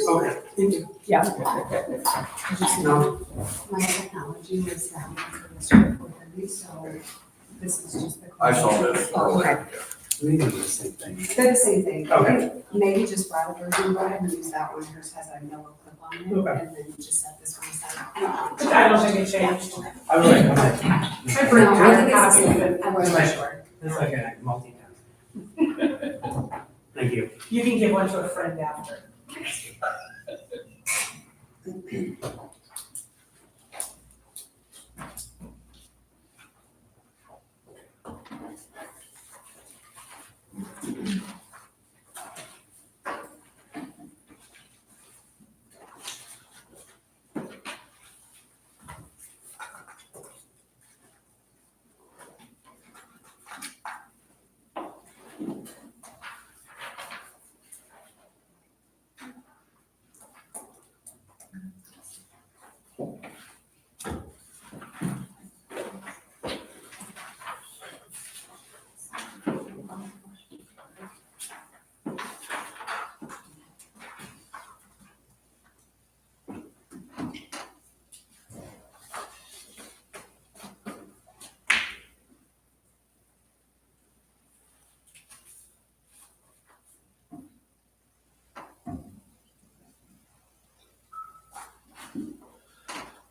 Okay, thank you. Yeah. I just know. My technology was down for this recording, so this is just the. I saw this. Oh, okay. We do the same thing. They're the same thing. Okay. Maybe just browse version, go ahead and use that one, hers has a yellow clip on it, Okay. and then just set this one aside. I don't think it changed. I was like, No, I think it's the same, I wasn't sure. it's like a multi-task. Thank you. You can give one to a friend after.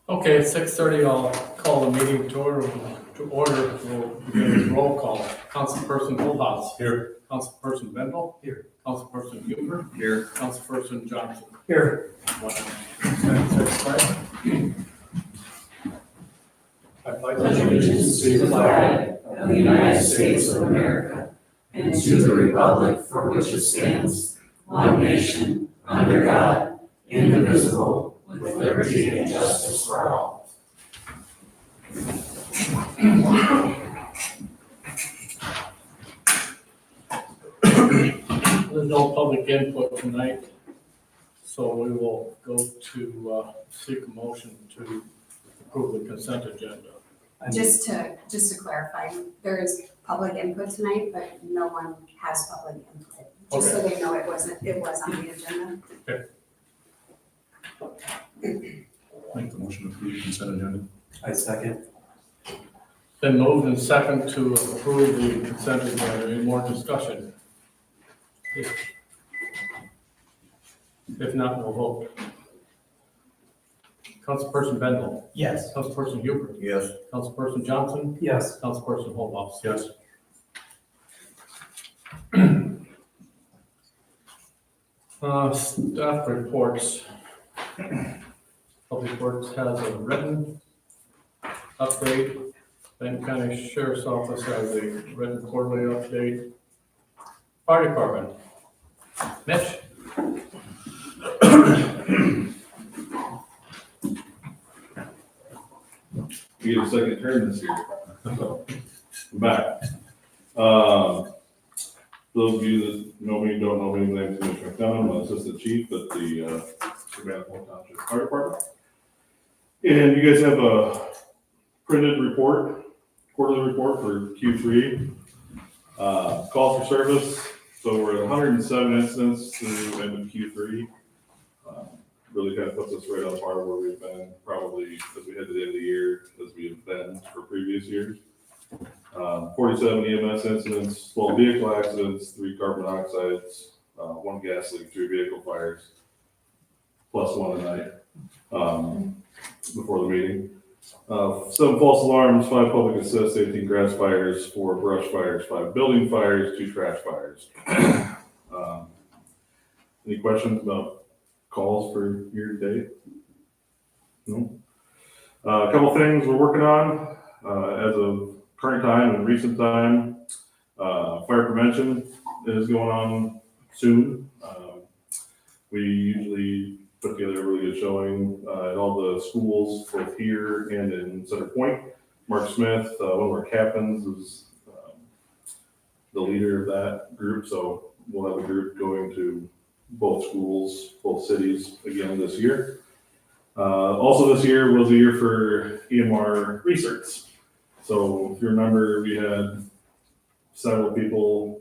Okay, at 6:30, I'll call the meeting to order. We'll begin with roll call. Councilperson Bullhouse. Here. Councilperson Bendel. Here. Councilperson Huber. Here. Councilperson Johnson. Here. I pledge allegiance to the flag of the United States of America and to the republic for which it stands, one nation, under God, indivisible, with liberty and justice for all. There's no public input tonight, so we will go to seek a motion to approve the consent agenda. Just to clarify, there is public input tonight, but no one has public input. Just so they know it was on the agenda. Make the motion to approve the consent agenda. I second. Then moved and second to approve the consent agenda. Any more discussion? If not, we'll vote. Councilperson Bendel. Yes. Councilperson Huber. Yes. Councilperson Johnson. Yes. Councilperson Holthouse. Yes. Staff reports. Public Works has a written update. Benton County Sheriff's Office has a written quarterly update. Fire Department. Mitch? We get a second term this year. I'm back. Those of you that know me, don't know me, my name is Commissioner McDonough. I'm an assistant chief at the Urbana Township Fire Department. And you guys have a printed report, quarterly report for Q3. Calls for service. So we're at 107 incidents through end of Q3. Really kind of puts us right on par where we've been probably as we head to the end of the year, as we have been for previous years. 47 EMS incidents, 12 vehicle accidents, 3 carbon monoxides, 1 gas leak, 3 vehicle fires, plus 1 tonight before the meeting. 7 false alarms, 5 public assists, 18 grass fires, 4 brush fires, 5 building fires, 2 trash fires. Any questions about calls for year to date? No? A couple things we're working on, as of current time and recent time. Fire prevention is going on soon. We usually put together a really good showing at all the schools, both here and in Center Point. Mark Smith, one of our captains, is the leader of that group, so we'll have a group going to both schools, both cities again this year. Also this year was a year for EMR research. So if you remember, we had several people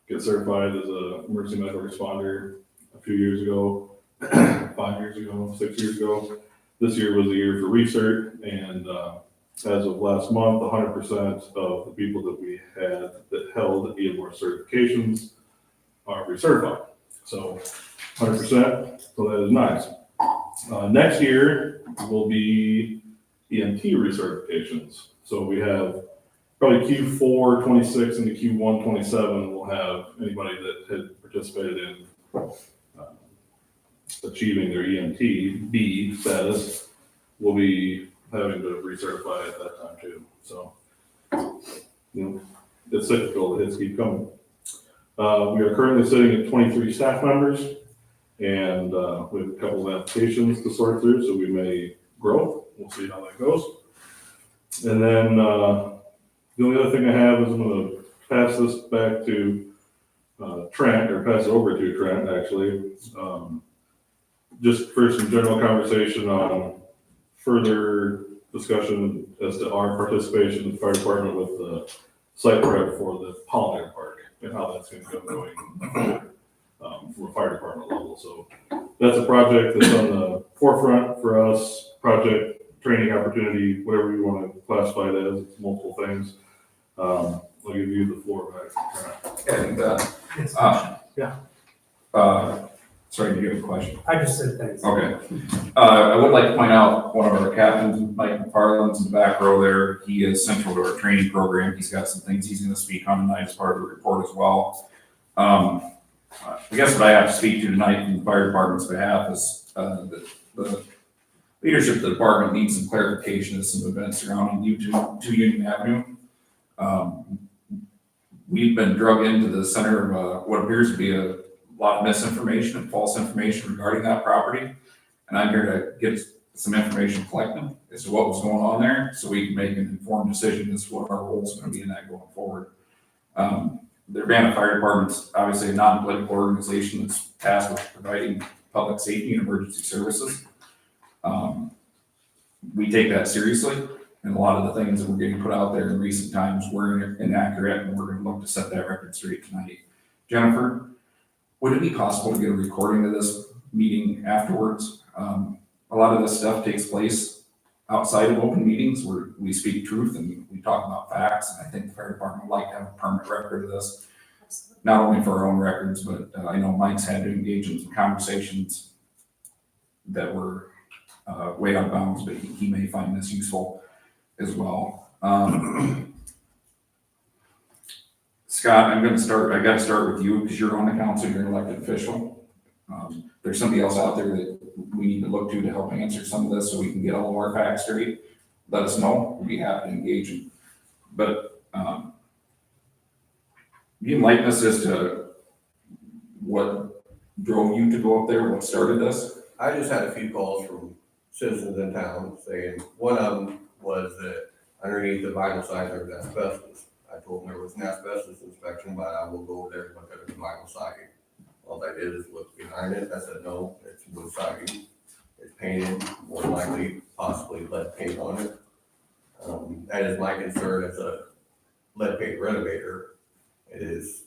get certified as a emergency medical responder a few years ago, 5 years ago, 6 years ago. This year was the year for research, and as of last month, 100% of the people that we had that held EMR certifications are recertified. So 100%, so that is nice. Next year will be EMT recertifications. So we have probably Q4 26 into Q1 27, we'll have anybody that had participated in achieving their EMT B status will be having to recertify at that time too. So, it's cyclical, the hits keep coming. We are currently sitting at 23 staff members, and we have a couple of applications to sort through, so we may grow. We'll see how that goes. And then the only other thing I have is I'm going to pass this back to Trent, or pass it over to Trent, actually. Just for some general conversation on further discussion as to our participation in the fire department with the site prep for the Pollinator Park and how that's going to go going forward from a fire department level. So that's a project that's on the forefront for us, project, training opportunity, whatever you want to classify it as. It's multiple things. I'll give you the floor back. And, sorry, do you have a question? I just said thanks. Okay. I would like to point out one of our captains, Mike McFarland's in the back row there. He is central to our training program. He's got some things he's going to speak on tonight as part of the report as well. I guess what I have to speak to tonight from the fire department's behalf is the leadership of the department needs some clarification of some events surrounding two Union Avenue. We've been drug into the center of what appears to be a lot of misinformation and false information regarding that property. And I'm here to get some information collected as to what was going on there so we can make an informed decision as to what our role is going to be in that going forward. The Urbana Fire Department's obviously a non-political organization that's tasked with providing public safety and emergency services. We take that seriously, and a lot of the things that we're getting put out there in recent times were inaccurate, and we're going to look to set that record straight tonight. Jennifer, would it be possible to get a recording of this meeting afterwards? A lot of this stuff takes place outside of open meetings where we speak truth and we talk about facts. And I think the fire department would like to have a permanent record of this, not only for our own records, but I know Mike's had to engage in some conversations that were way out of bounds, but he may find this useful as well. Scott, I got to start with you because you're on the council, you're an elected official. There's somebody else out there that we need to look to help answer some of this so we can get all of our facts straight. Let us know, we'd be happy to engage them. But you enlighten us as to what drove you to go up there, what started this? I just had a few calls from citizens in town saying, one of them was that underneath the vinyl siding there was asbestos. I told them there was an asbestos inspection, but I will go over there and look at the vinyl siding. All I did is look behind it. I said, no, it's wood siding. It's painted, more likely, possibly lead paint on it. That is my concern as a lead paint renovator. It is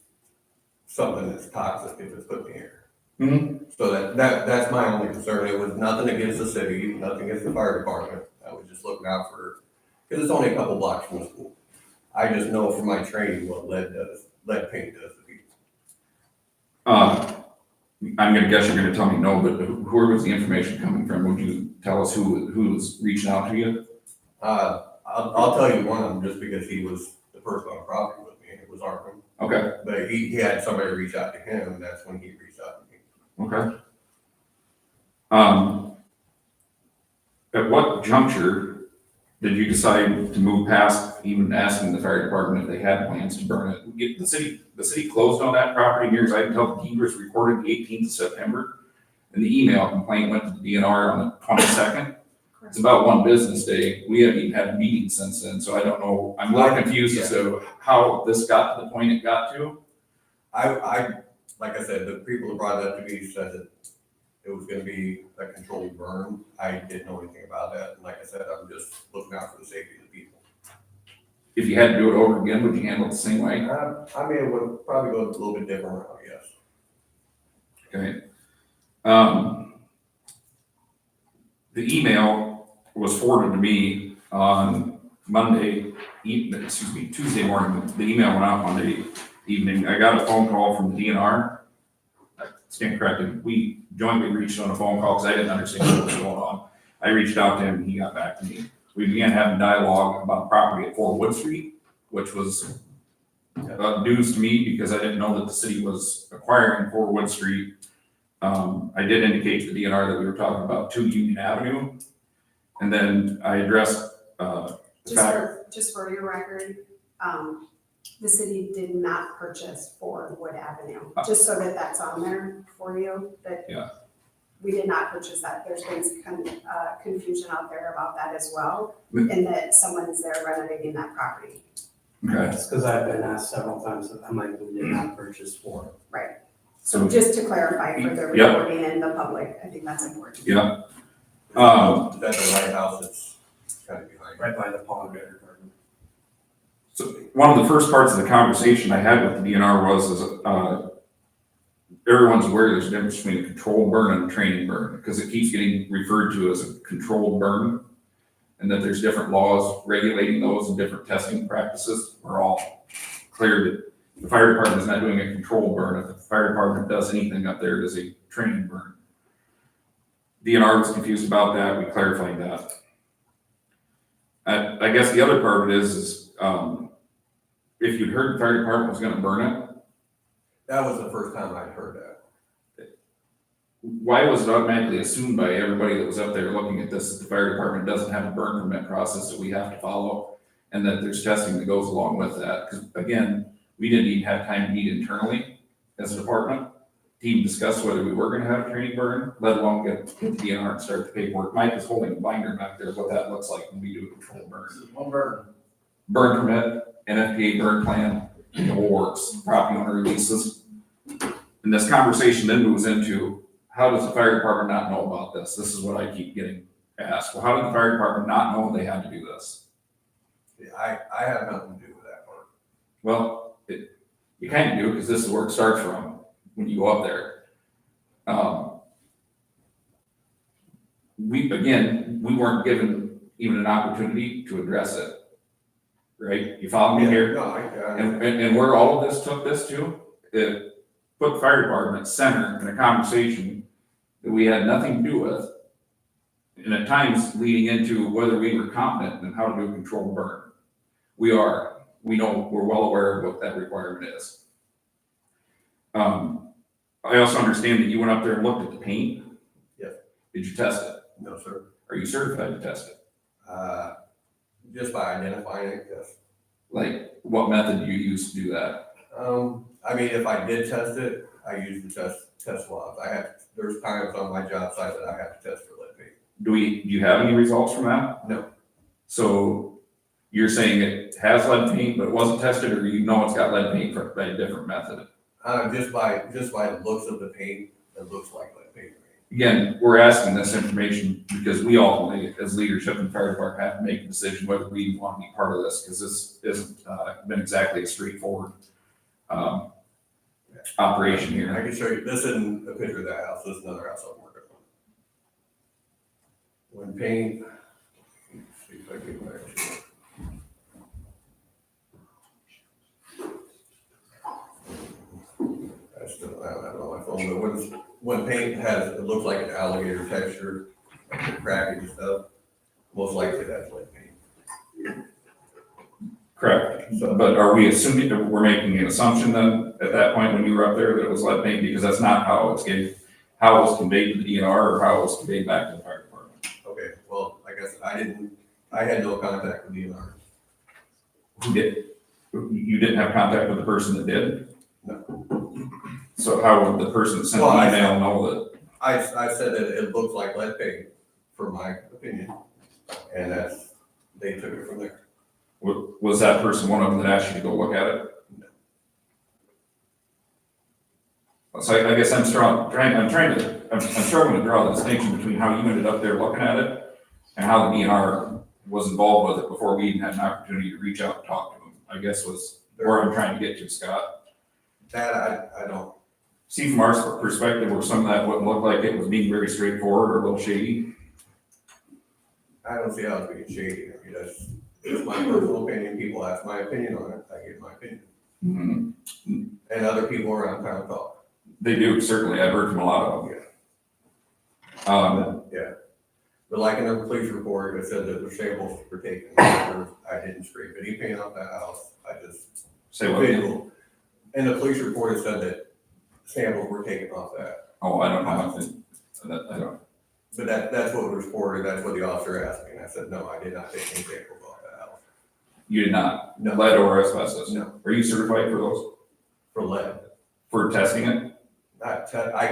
something that's toxic if it's put in the air. Mm-hmm. So that's my only concern. It was nothing against the city, nothing against the fire department. I was just looking out for, because it's only a couple blocks from the school. I just know from my training what lead paint does to people. I'm going to guess you're going to tell me no, but where was the information coming from? Would you tell us who was reaching out to you? I'll tell you one of them, just because he was the person on property with me, and it was Arkham. Okay, But he had somebody reach out to him, and that's when he reached out to me. okay. At what juncture did you decide to move past even asking the fire department if they had plans to burn it? The city closed on that property near as I can tell, the deed was recorded the 18th of September. And the email complaint went to the DNR on the 22nd. It's about one business day. We haven't even had a meeting since then, so I don't know. I'm a little confused as to how this got to the point it got to. I, like I said, the people that brought it up to me said that it was gonna be a controlled burn. I didn't know anything about that, and like I said, I'm just looking out for the safety of the people. If you had to do it over again, would you handle it the same way? I mean, it would probably go a little bit different route, yes. Okay. The email was forwarded to me on Tuesday morning. The email went out Monday evening. I got a phone call from the DNR. I stand corrected. We jointly reached on a phone call because I didn't understand what was going on. I reached out to him and he got back to me. We began having dialogue about property at 4 Wood Street, which was news to me because I didn't know that the city was acquiring 4 Wood Street. I did indicate to the DNR that we were talking about 2 Union Avenue. And then I addressed the fact. Just for your record, the city did not purchase 4 Wood Avenue, just so that that's on there for you, that Yeah. we did not purchase that. There's been some confusion out there about that as well, and that someone's there renovating that property. Okay. It's because I've been asked several times, I'm like, we did not purchase 4. So just to clarify for the Yep. recording and the public, I think that's important. Yeah. Is that the White House that's kind of behind? Right by the pond department. So one of the first parts of the conversation I had with the DNR was everyone's aware there's a difference between a controlled burn and a training burn because it keeps getting referred to as a controlled burn, and that there's different laws regulating those and different testing practices. We're all clear that the fire department is not doing a controlled burn. If the fire department does anything up there, it is a training burn. DNR was confused about that. We clarified that. I guess the other part of it is if you'd heard the fire department was gonna burn it, That was the first time I'd heard that. why was it automatically assumed by everybody that was up there looking at this that the fire department doesn't have a burn permit process that we have to follow, and that there's testing that goes along with that? Because again, we didn't even have time to meet internally as a department to even discuss whether we were gonna have a training burn, let alone get the DNR and start the paperwork. Mike is holding a binder back there of what that looks like when we do a controlled burn. One burn. Burn permit, NFPA burn plan, the whole works, property owner releases. And this conversation then moves into, how does the fire department not know about this? This is what I keep getting asked. Well, how did the fire department not know they had to do this? Yeah, I have nothing to do with that part. Well, you kind of do, because this is where it starts from, when you go up there. We weren't given even an opportunity to address it, right? You follow me here? No, And where all of this took this to, it put the fire department center in a conversation that we had nothing to do with, and at times leading into whether we were competent in how to do a controlled burn. We know, we're well aware of what that requirement is. I also understand that you went up there and looked at the paint. Yes. Did you test it? No, sir. Are you certified to test it? Just by identifying it, yes. Like, what method do you use to do that? I mean, if I did test it, I used the test swabs. There's times on my job site that I have to test for lead paint. Do you have any results from that? No. So you're saying it has lead paint, but it wasn't tested, or you know it's got lead paint by a different method? Just by the looks of the paint, it looks like lead paint to me. Again, we're asking this information because we ultimately, as leadership and fire department, have to make a decision whether we want to be part of this, because this isn't been exactly a straightforward operation I here. can show you, this isn't a picture of that house, this is another house I'm working on. When paint, let's see if I can back to it. I still have that on my phone, but when paint it looks like an alligator texture, like the cracking and stuff, most likely that's lead paint. Correct, but are we assuming, we're making an assumption then, at that point when you were up there, that it was lead paint, because that's not how it's how it was conveyed to the DNR, or how it was conveyed back to the fire department? Okay, well, I guess I had no contact with DNR. Who did? You didn't have contact with the person that did? No. So how would the person that sent the Well, email know that? I said that it looked like lead paint, for my opinion, and they took it from there. Was that person one of them that asked you to go look at it? So I guess I'm struggling to draw the distinction between how you ended up there looking at it and how the DNR was involved with it before we even had an opportunity to reach out and talk to them, I guess was where I'm trying to get to, Scott. That I don't, See, from our perspective, where some of that wouldn't look like it was being very straightforward or a little shady. I don't see how it's being shady. I mean, that's my personal opinion. People ask my opinion on it, I give my opinion. Mm-hmm. And other people around town talk. They do, certainly. I've heard from a lot of them. Yeah. But like in the police report, it said that the samples were taken. I didn't scrape any paint off that house. I just. Say what? Visual. In the police report, it said that samples were taken off that. Oh, I don't know. I don't. But that's what was reported. That's what the officer asked me. And I said, no, I did not take any samples off that house. You did not? No. Lead or asbestos? No. Are you certified for those? For lead. For testing it? I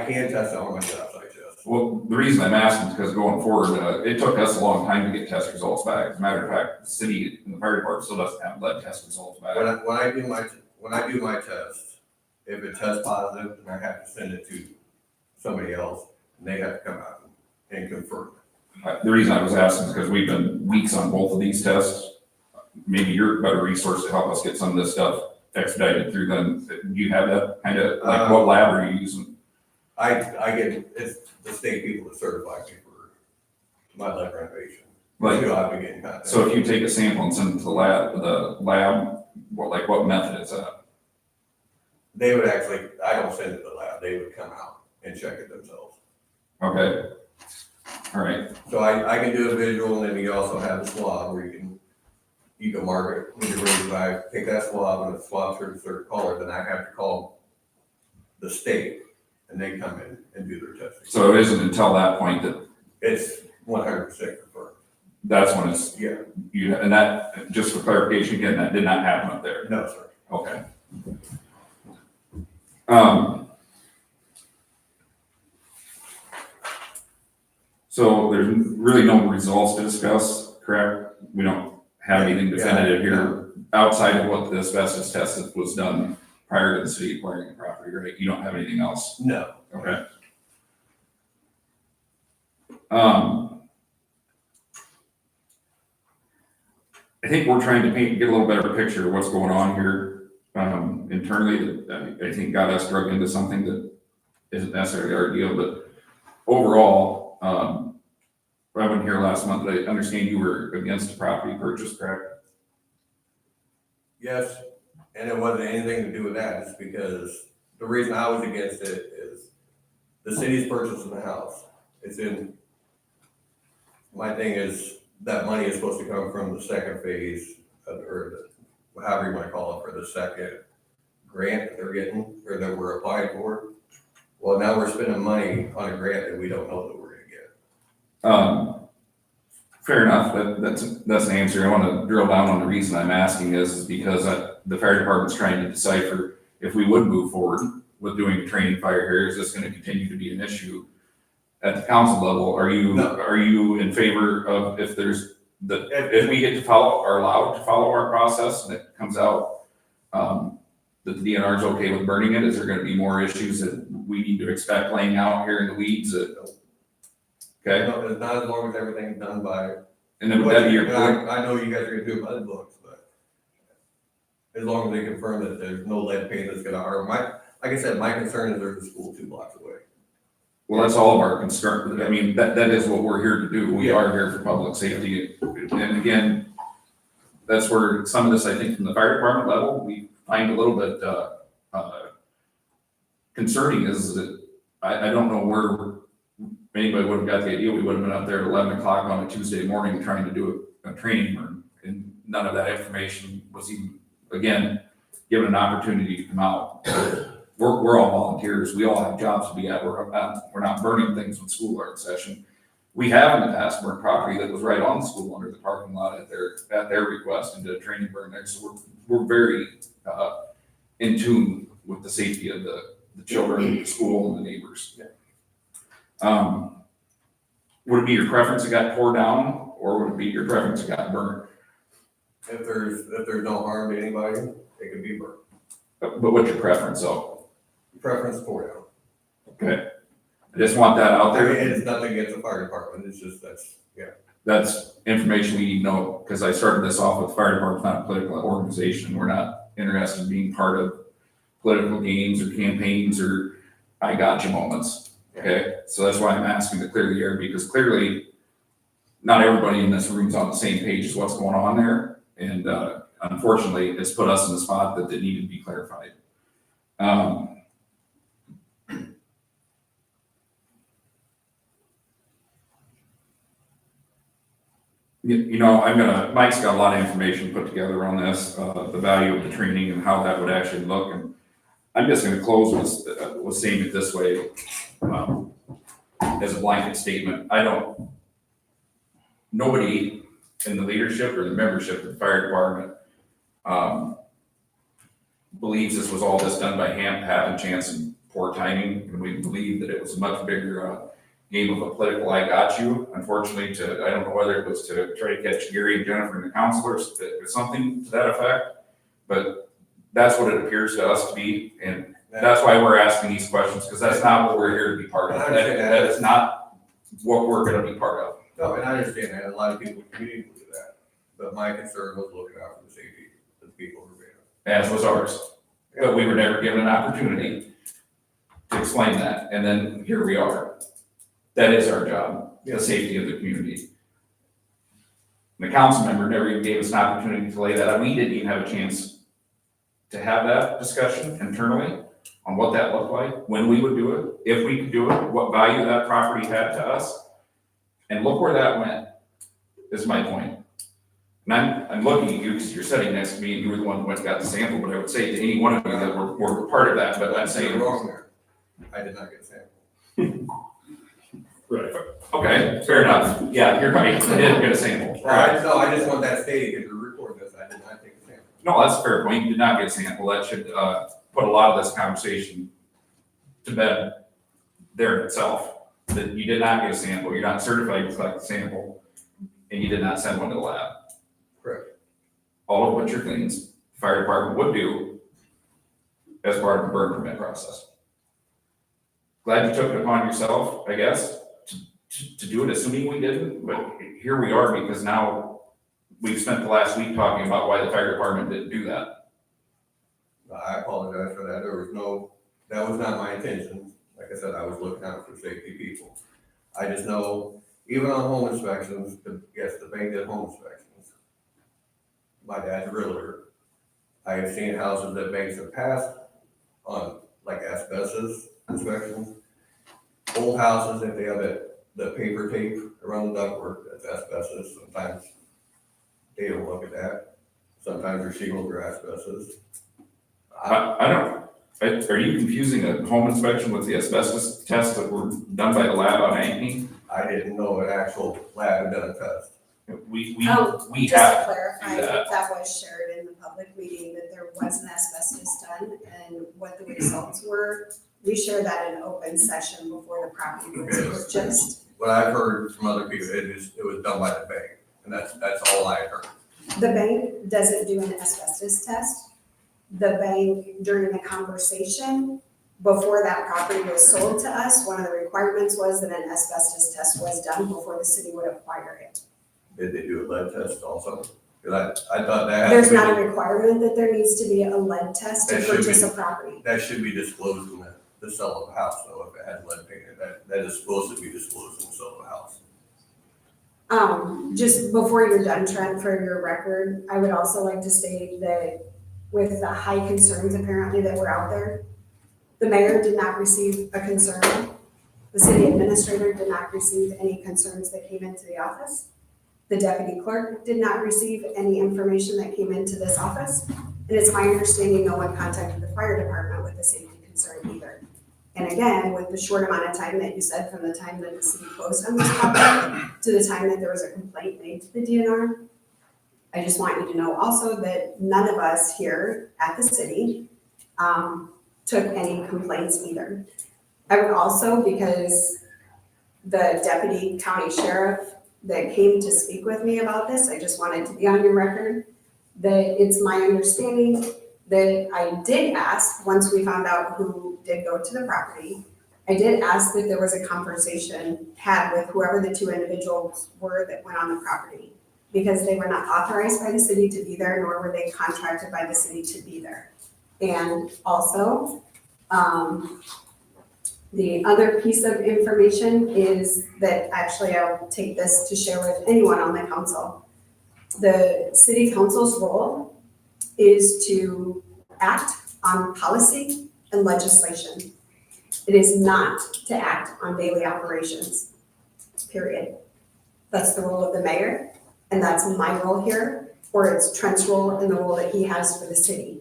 can test it on my job site, yes. Well, the reason I'm asking is because going forward, it took us a long time to get test results back. As a matter of fact, the city and the fire department still doesn't have lead test results back. When I do my test, if it tests positive, then I have to send it to somebody else, and they have to come out and confirm it. The reason I was asking is because we've been weeks on both of these tests. Maybe you're a better resource to help us get some of this stuff expedited through them. Do you have that kind of, like, what lab are you using? It's the state people that certify me for my lead renovation. Like, Who I've been getting contact. so if you take a sample and send it to the lab, what method is that? They would actually, I don't send it to the lab, they would come out and check it themselves. Okay. All right. So I can do a visual, and then you also have the swab where you can mark it. When you're ready to buy, take that swab, and the swab turns a certain color, then I have to call the state, and they come in and do their testing. So it isn't until that point that It's 100% confirmed. that's when it's, Yeah, and that, just for clarification again, that did not happen up there. no, sir. Okay. So there's really no results to discuss, correct? We don't have anything definitive here outside of what the asbestos test that was done prior to the city acquiring the property, right? You don't have anything else? No. Okay. I think we're trying to get a little better picture of what's going on here internally. That I think got us drug into something that isn't necessarily our deal, but overall, I wasn't here last month, but I understand you were against the property purchase, correct? Yes, and it wasn't anything to do with that, it's because the reason I was against it is the city's purchasing the house. My thing is that money is supposed to come from the second phase or however you want to call it, for the second grant that they're getting or that we're applying for. Well, now we're spending money on a grant that we don't know that we're gonna get. Fair enough. That's the answer. I want to drill down on the reason I'm asking is because the fire department's trying to decipher if we would move forward with doing a training fire here, is this going to continue to be an issue at the council level? Are you in favor of if we get to follow, are allowed to follow our process and it comes out that the DNR is okay with burning it? Is there going to be more issues that we need to expect laying out here in the weeds? Okay. No, it's not as long as everything's done by. And then would that be your I know you guys are gonna do it by the books, but as long as they confirm that there's no lead paint that's gonna harm, like I said, my concern is there's a school 2 blocks away. Well, that's all of our concern. I mean, that is what we're here to do. We are here for public safety. And again, that's where some of this, I think, from the fire department level, we find a little bit concerning is that I don't know where anybody would have got the idea we would have been up there at 11 o'clock on a Tuesday morning trying to do a training run. And none of that information was even, again, given an opportunity to come out. We're all volunteers, we all have jobs to be at, we're not burning things when school are in session. We have in the past burned property that was right on the school under the parking lot at their request and did a training burn there, so we're very, in tune with the safety of the children, the school, and the neighbors. Would it be your preference it got tore down, or would it be your preference it got burned? If there's no harm to anybody, it can be burned. But what's your preference, though? Preference for down. Okay, I just want that out I mean, there. it's nothing against the fire department, it's just, That's information we need to know, because I started this off with fire department's not a political organization. We're not interested in being part of political games or campaigns or I got you moments. Okay, so that's why I'm asking to clear the air, because clearly not everybody in this room is on the same page as what's going on there. And unfortunately, it's put us in a spot that needed to be clarified. You know, Mike's got a lot of information put together on this, the value of the training and how that would actually look. And I'm just gonna close with saying it this way, as a blanket statement. Nobody in the leadership or the membership of the fire department, believes this was all just done by happen chance and poor timing. And we believe that it was a much bigger, game of a political I got you. Unfortunately, I don't know whether it was to try to catch Gary and Jennifer and the counselors, or something to that effect, but that's what it appears to us to be. And that's why we're asking these questions, because that's not what we're here to be part of. That is not what we're gonna be part of. no, and I understand that, a lot of people in the community do that. But my concern was looking out for the safety of the people of Urbana. As was ours. But we were never given an opportunity to explain that, and then here we are. That is our job, the safety of the community. The council member never even gave us an opportunity to lay that out. We didn't even have a chance to have that discussion internally on what that looked like, when we would do it, if we could do it, what value that property had to us. And look where that went, is my point. And I'm looking at you because you're sitting next to me and you were the one who went and got the sample, but I would say to any one of you that were part of that, but I'm saying. You're wrong there. I did not get a sample. Right. Okay, fair enough. Yeah, you're right. I didn't get a sample. I just want that stated, because we're recording this, I did not take a sample. No, that's a fair point. You did not get a sample. That should, put a lot of this conversation to bed there in itself. That you did not get a sample, you're not certified to collect the sample, and you did not send one to the lab. Correct. All of which are things the fire department would do as part of the burn permit process. Glad you took it upon yourself, I guess, to do it, assuming we didn't, but here we are, because now we've spent the last week talking about why the fire department didn't do that. I apologize for that, that was not my intention. Like I said, I was looking out for safety people. I just know, even on home inspections, yes, the bank did home inspections. My dad's a realtor. I have seen houses that banks have passed on, like asbestos inspections. Old houses, if they have the paper tape around the ductwork, that's asbestos. Sometimes they don't look at that. Sometimes their shingles are asbestos. I don't, are you confusing a home inspection with the asbestos tests that were done by the lab on Ankeny? I didn't know an actual lab had done a test. We Just to have, clarify, that. that was shared in the public meeting, that there was an asbestos done, and what the results were. We shared that in open session before the property was purchased. What I've heard from other people, it was done by the bank, and that's all I heard. The bank doesn't do an asbestos test. The bank, during the conversation, before that property was sold to us, one of the requirements was that an asbestos test was done before the city would acquire it. Did they do a lead test also? Because I thought that. There's not a requirement that there needs to be a lead test to That should purchase be. a property. That should be disclosed in the sale of a house, though, if it had lead paint. That is supposed to be disclosed in the sale of a house. Just before you're done, Trent, for your record, I would also like to state that with the high concerns apparently that were out there, the mayor did not receive a concern. The city administrator did not receive any concerns that came into the office. The deputy clerk did not receive any information that came into this office. And it's my understanding no one contacted the fire department with a safety concern either. And again, with the short amount of time that you said from the time that the city closed on this property to the time that there was a complaint made to the DNR, I just want you to know also that none of us here at the city took any complaints either. I would also, because the deputy county sheriff that came to speak with me about this, I just wanted to be on your record, that it's my understanding that I did ask, once we found out who did go to the property, I did ask that there was a conversation had with whoever the two individuals were that went on the property, because they were not authorized by the city to be there, nor were they contracted by the city to be there. And also, the other piece of information is that actually I'll take this to share with anyone on the council. The city council's role is to act on policy and legislation. It is not to act on daily operations, period. That's the role of the mayor, and that's my role here, or it's Trent's role and the role that he has for the city.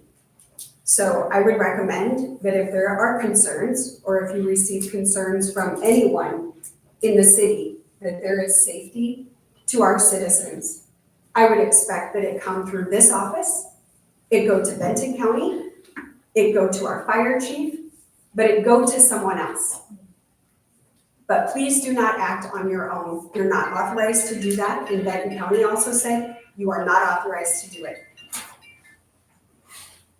So I would recommend that if there are concerns, or if you receive concerns from anyone in the city, that there is safety to our citizens, I would expect that it come through this office, it go to Benton County, it go to our fire chief, but it go to someone else. But please do not act on your own. You're not authorized to do that, and Benton County also said you are not authorized to do it.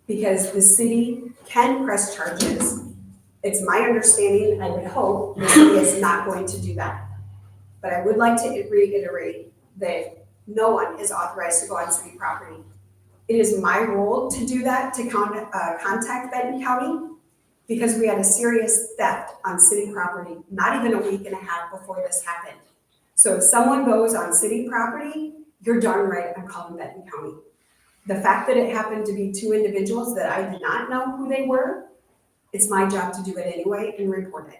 Because the city can press charges. It's my understanding, I would hope, the city is not going to do that. But I would like to reiterate that no one is authorized to go on city property. It is my role to do that, to contact Benton County, because we had a serious theft on city property, not even a week and a half before this happened. So if someone goes on city property, you're darn right, I'm calling Benton County. The fact that it happened to be two individuals that I did not know who they were, it's my job to do it anyway and report it.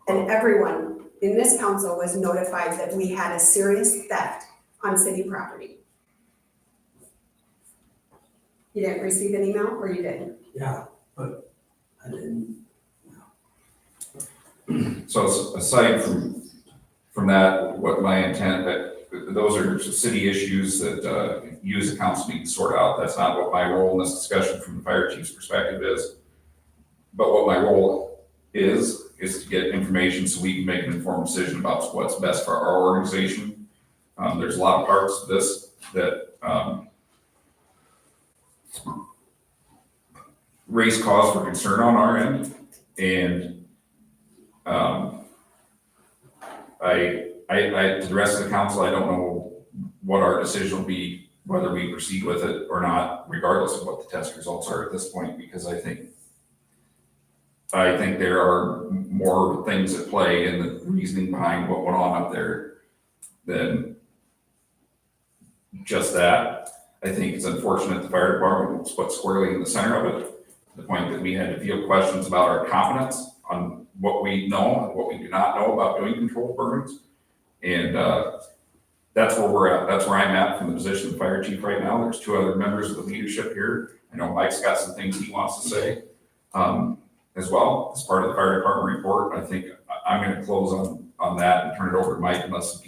And everyone in this council was notified that we had a serious theft on city property. You didn't receive an email, or you did? Yeah, but I didn't. So aside from that, what my intent, that those are city issues that you as a council need to sort out. That's not what my role in this discussion from the fire chief's perspective is. But what my role is to get information so we can make an informed decision about what's best for our organization. There's a lot of parts of this that raise cause for concern on our end, and to the rest of the council, I don't know what our decision will be, whether we proceed with it or not, regardless of what the test results are at this point, because I think there are more things at play in the reasoning behind what went on up there than just that. I think it's unfortunate the fire department was put squarely in the center of it, to the point that we had to field questions about our competence on what we know and what we do not know about doing controlled burns. And that's where we're at. That's where I'm at from the position of fire chief right now. There's two other members of the leadership here. I know Mike's got some things he wants to say as well as part of the fire department report. I think I'm going to close on that and turn it over to Mike unless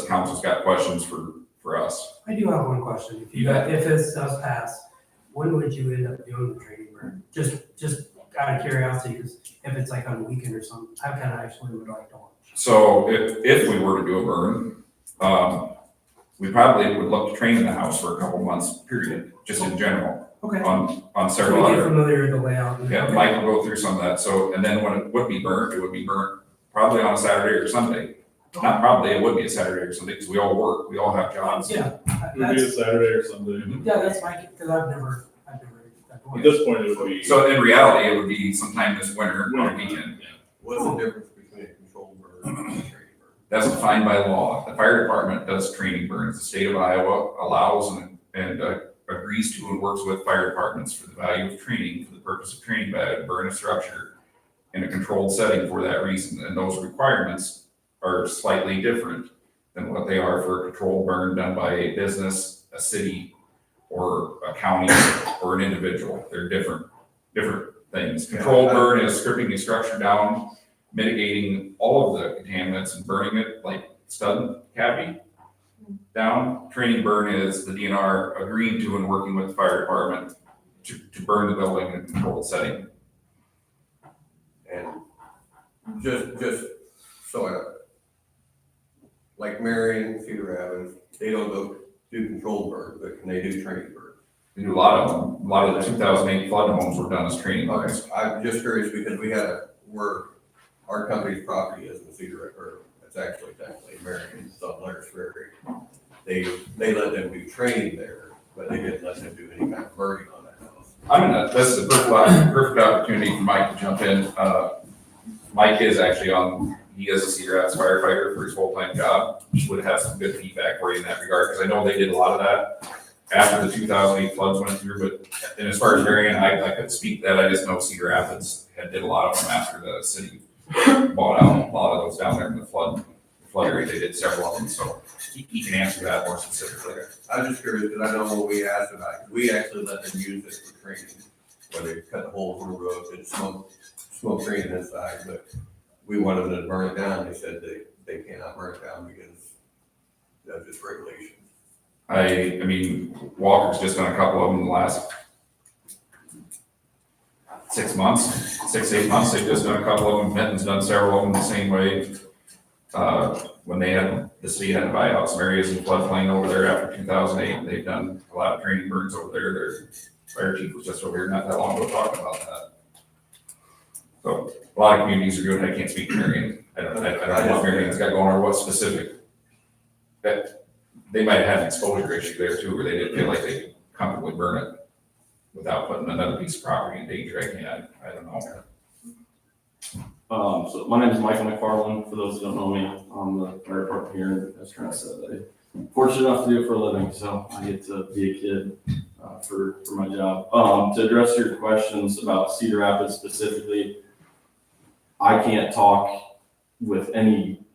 council's got questions for us. I do have one question. If this does pass, when would you end up doing the training burn? Just out of curiosity, because if it's like on a weekend or something, I kind of actually would like to watch. So if we were to do a burn, we probably would look to train in the house for a couple months, period, just in general, Okay. on So several we get other. familiar with the layout. Yeah, Okay. Mike will go through some of that. So, and then when it would be burnt probably on a Saturday or Sunday. Not probably, it would be a Saturday or Sunday, because we all work, we all have jobs. Yeah, It would be a Saturday or Sunday. that's my, because I've never. At this point, it would be. So in reality, it would be sometime this winter on a weekend. What's the difference between a controlled burn and a training burn? That's defined by law. The fire department does training burns. The state of Iowa allows and agrees to and works with fire departments for the value of training, for the purpose of training by a burn a structure in a controlled setting for that reason. And those requirements are slightly different than what they are for a controlled burn done by a business, a city, or a county, or an individual. They're different things. Controlled burn is stripping the structure down, mitigating all of the contaminants and burning it like stud cavity down. Training burn is the DNR agreeing to and working with the fire department to burn the building in a controlled setting. And just so like Marion, Cedar Rapids, they don't go do controlled burn, but can they do training burn? We do a lot of them. A lot of the 2008 flood homes were done as training burns. I'm just curious because we had our company's property is in Cedar, or it's actually technically Marion, so Leonard's Ferry. They let them do training there, but they didn't let them do any kind of burning on that house. This is a perfect opportunity for Mike to jump in. Mike is actually he is a Cedar Rapids firefighter for his full-time job. He would have some good feedback for you in that regard, because I know they did a lot of that after the 2008 floods went through, and as far as Marion, I couldn't speak to that. I just know Cedar Rapids did a lot of them after the city bought out a lot of those down there in the flood area. They did several of them, so he can answer that more specifically. I was just curious because I know when we asked about it, we actually let them use it for training, where they cut the holes in the roof and smoke training inside, but we wanted them to burn it down. They said they cannot burn it down because that's just regulations. I mean, Walker's just done a couple of them in the last 6 months, 8 months. They've just done a couple of them. Benton's done several of them the same way. When the city had to buy out some areas in floodplain over there after 2008, they've done a lot of training burns over there. Their fire chief was just over here not that long ago talking about that. So a lot of communities are doing it. I can't speak to Marion. I don't know what Marion's got going or what specific. They might have an exposure issue there too, where they didn't feel like they could comfortably burn it without putting another piece of property in danger. I don't know. So my name is Michael McFarland. For those who don't know me, I'm the fire department here. As Trent said, I'm fortunate enough to do it for a living, so I get to be a kid for my job. To address your questions about Cedar Rapids specifically, I can't talk with any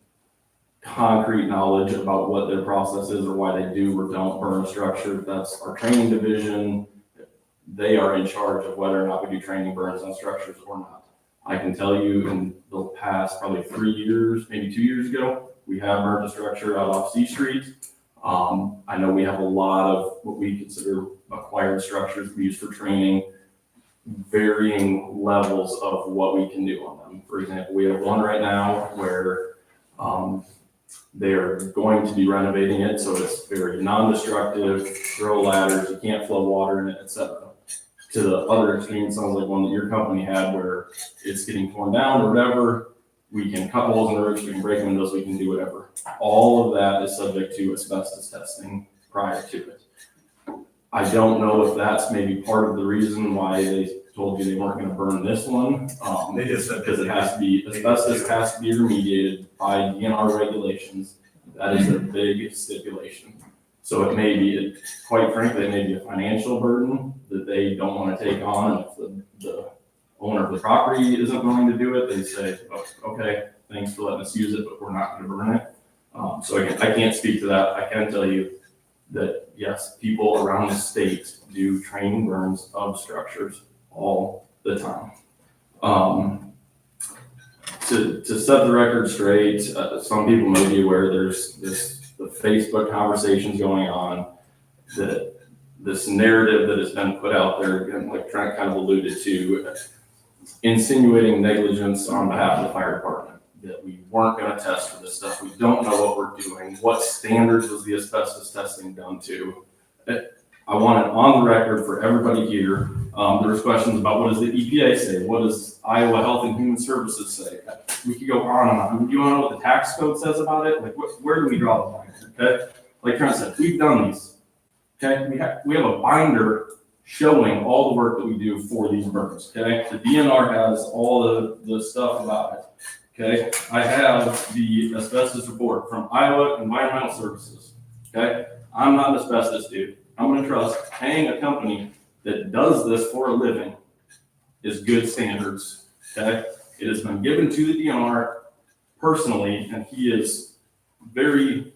concrete knowledge about what their process is or why they do or don't burn a structure. That's our training division. They are in charge of whether or not we do training burns on structures or not. I can tell you in the past probably 3 years, maybe 2 years ago, we have burned a structure out off C Street. I know we have a lot of what we consider acquired structures we use for training, varying levels of what we can do on them. For example, we have one right now where they are going to be renovating it, so it's very non-destructive, throw ladders, you can't flow water in it, etc. To the other extreme, it sounds like one that your company had where it's getting torn down or whatever. We can cut holes in the roofs, we can break windows, we can do whatever. All of that is subject to asbestos testing prior to it. I don't know if that's maybe part of the reason why they told you they weren't going to burn this one. They just said because it has to be, asbestos has to be remediated by DNR regulations. That is a big stipulation. So it may be, quite frankly, it may be a financial burden that they don't want to take on. And if the owner of the property isn't willing to do it, they say, oh, okay, thanks for letting us use it, but we're not going to burn it. So again, I can't speak to that. I can tell you that, yes, people around the state do training burns of structures all the time. To set the record straight, some people may be aware there's the Facebook conversations going on, that this narrative that has been put out there, again, like Trent kind of alluded to, insinuating negligence on behalf of the fire department, that we weren't going to test for this stuff. We don't know what we're doing. What standards was the asbestos testing done to? I want it on the record for everybody here. There was questions about what does the EPA say? What does Iowa Health and Human Services say? We could go on and on. You want to know what the tax code says about it? Like, where do we draw the line? Okay, like Trent said, we've done these. Okay, we have a binder showing all the work that we do for these burns. Okay, the DNR has all the stuff about it. Okay, I have the asbestos report from Iowa Environmental Services. Okay, I'm not an asbestos dude. I'm going to trust paying a company that does this for a living is good standards. Okay, it has been given to the DNR personally, and he is very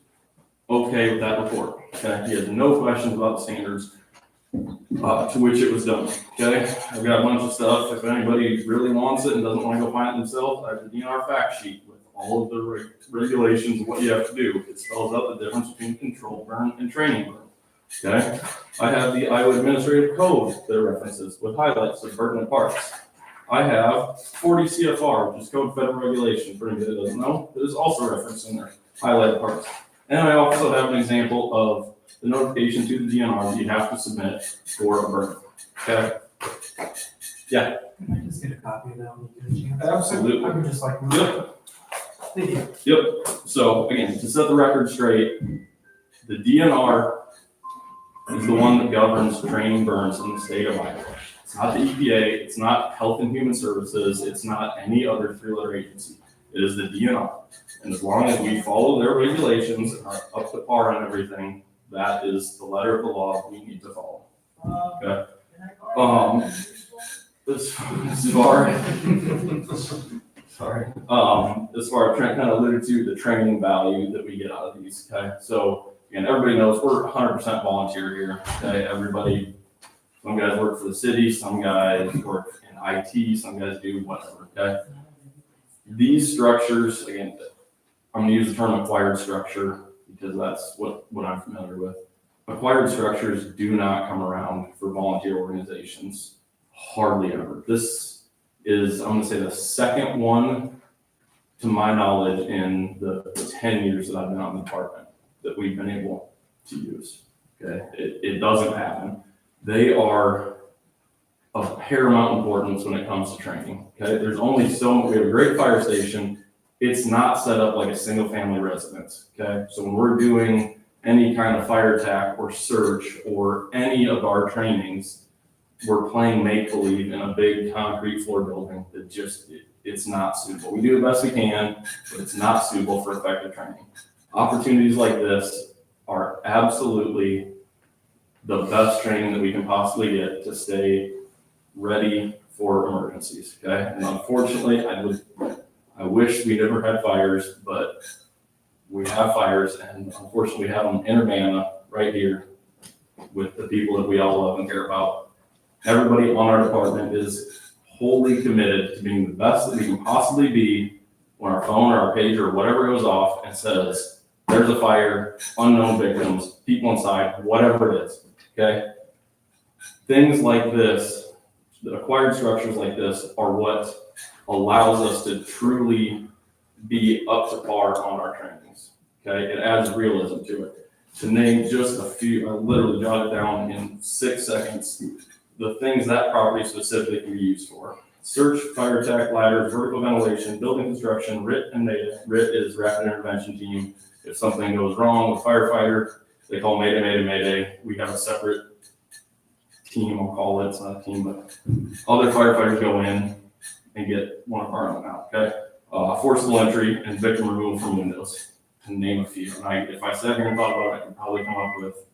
okay with that report, okay? He has no questions about the standards to which it was done, okay? I've got a bunch of stuff. If anybody really wants it and doesn't want to go find it themselves, I have the DNR fact sheet with all of the regulations of what you have to do. It spells out the difference between control burn and training burn, okay? I have the Iowa Administrative Code that references with highlights of pertinent parts. I have 40 CFR, which is Code Federal Regulation, for anybody that doesn't know, that is also referenced in there, highlighted parts. And I also have an example of the notification to the DNR that you have to submit for a burn, okay? Can I just get a copy of that when you get a chance? Absolutely. I would just like. Yep. Thank you. Yep, so again, to set the record straight, the DNR is the one that governs training burns in the state of Iowa. It's not the EPA, it's not Health and Human Services, it's not any other three-letter agency. It is the DNR. And as long as we follow their regulations and are up to par on everything, that is the letter of the law we need to follow. Okay? As far Trent kind of alluded to, the training value that we get out of these, okay? So, again, everybody knows we're 100% volunteer here, okay? Everybody, some guys work for the city, some guys work in IT, some guys do whatever, okay? These structures, again, I'm gonna use the term acquired structure because that's what I'm familiar with. Acquired structures do not come around for volunteer organizations, hardly ever. This is, I'm gonna say, the second one, to my knowledge, in the 10 years that I've been on the department that we've been able to use, okay? It doesn't happen. They are of paramount importance when it comes to training, okay? There's only so much. We have a great fire station. It's not set up like a single family residence, okay? So when we're doing any kind of fire attack or search or any of our trainings, we're playing make-believe in a big concrete floor building that just, it's not suitable. We do the best we can, but it's not suitable for effective training. Opportunities like this are absolutely the best training that we can possibly get to stay ready for emergencies, okay? And unfortunately, I wish we never had fires, but we have fires, and unfortunately we have them in Urbana right here with the people that we all love and care about. Everybody on our department is wholly committed to being the best that we can possibly be when our phone or our pager or whatever goes off and says, there's a fire, unknown victims, people inside, whatever it is, okay? Things like this, the acquired structures like this, are what allows us to truly be up to par on our trainings, okay? It adds realism to it. To name just a few, I literally jotted down in 6 seconds the things that property specifically can be used for. Search, fire attack, ladders, vertical ventilation, building construction, RIT and MADA. RIT is Rapid Intervention Team. If something goes wrong with firefighter, they call MADA, MADA, Mayday. We have a separate team, I'll call it, it's not a team, but other firefighters go in and get one of our own out, okay? Forcible entry and victim removal from windows, to name a few. And if I sat here and thought about it, I could probably come up with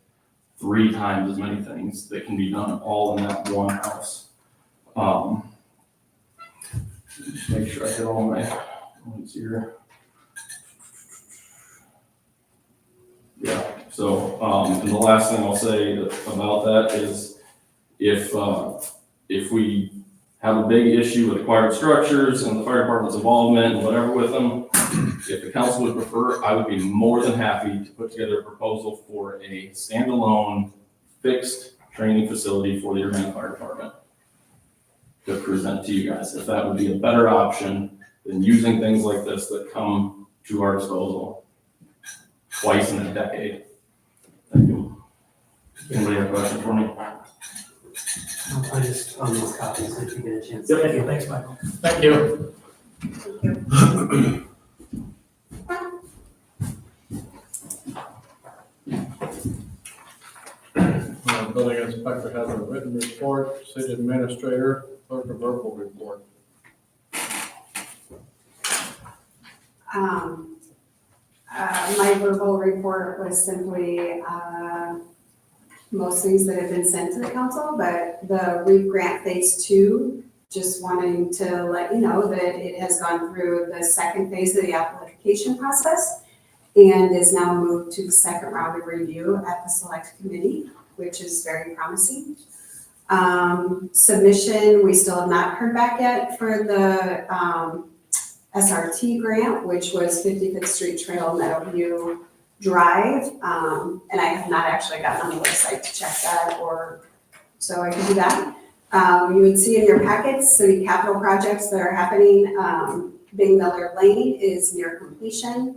3 times as many things that can be done all in that one house. Make sure I hit all my ones here. Yeah, so, and the last thing I'll say about that is if we have a big issue with acquired structures and the fire department's involvement and whatever with them, if the council would prefer, I would be more than happy to put together a proposal for a standalone fixed training facility for the Urbana Fire Department to present to you guys, if that would be a better option than using things like this that come to our disposal twice in a decade. Thank you. Anybody have a question for me? I just, on these copies, if you get a chance. Yep. Thank you, thanks, Michael. Thank you. Thank you. Building inspector has a written report, city administrator, clerk a verbal report. My verbal report was simply, most things that have been sent to the council, but the REAP grant phase 2 just wanting to let you know that it has gone through the second phase of the application process and is now moved to the second round of review at the select committee, which is very promising. Submission, we still have not heard back yet for the SRT grant, which was 55th Street Trail, Meadowview Drive. And I have not actually gotten on the website to check that, so I can do that. You would see in your packets city capital projects that are happening. Bing Miller Lane is near completion.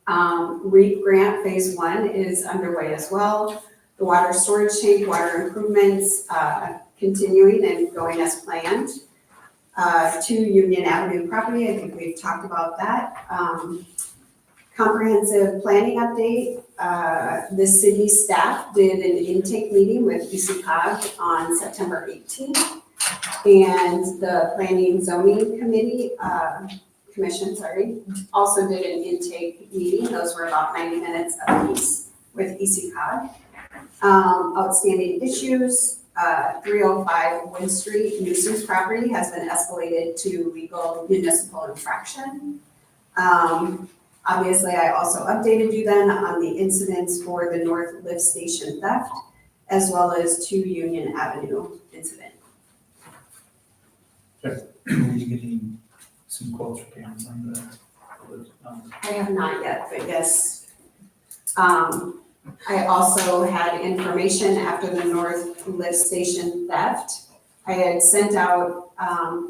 REAP grant phase 1 is underway as well. The water storage tank, water improvements, continuing and going as planned. 2 Union Avenue property, I think we've talked about that. Comprehensive planning update. The city staff did an intake meeting with ECOG on September 18th. And the planning zoning commission, also did an intake meeting. Those were about 90 minutes apiece with ECOG. Outstanding issues, 305 Wynn Street nuisance property has been escalated to legal municipal infraction. Obviously, I also updated you then on the incidents for the North Lift Station theft, as well as 2 Union Avenue incident. Did you get some quotes for cameras on the? I have not yet, but yes. I also had information after the North Lift Station theft. I had sent out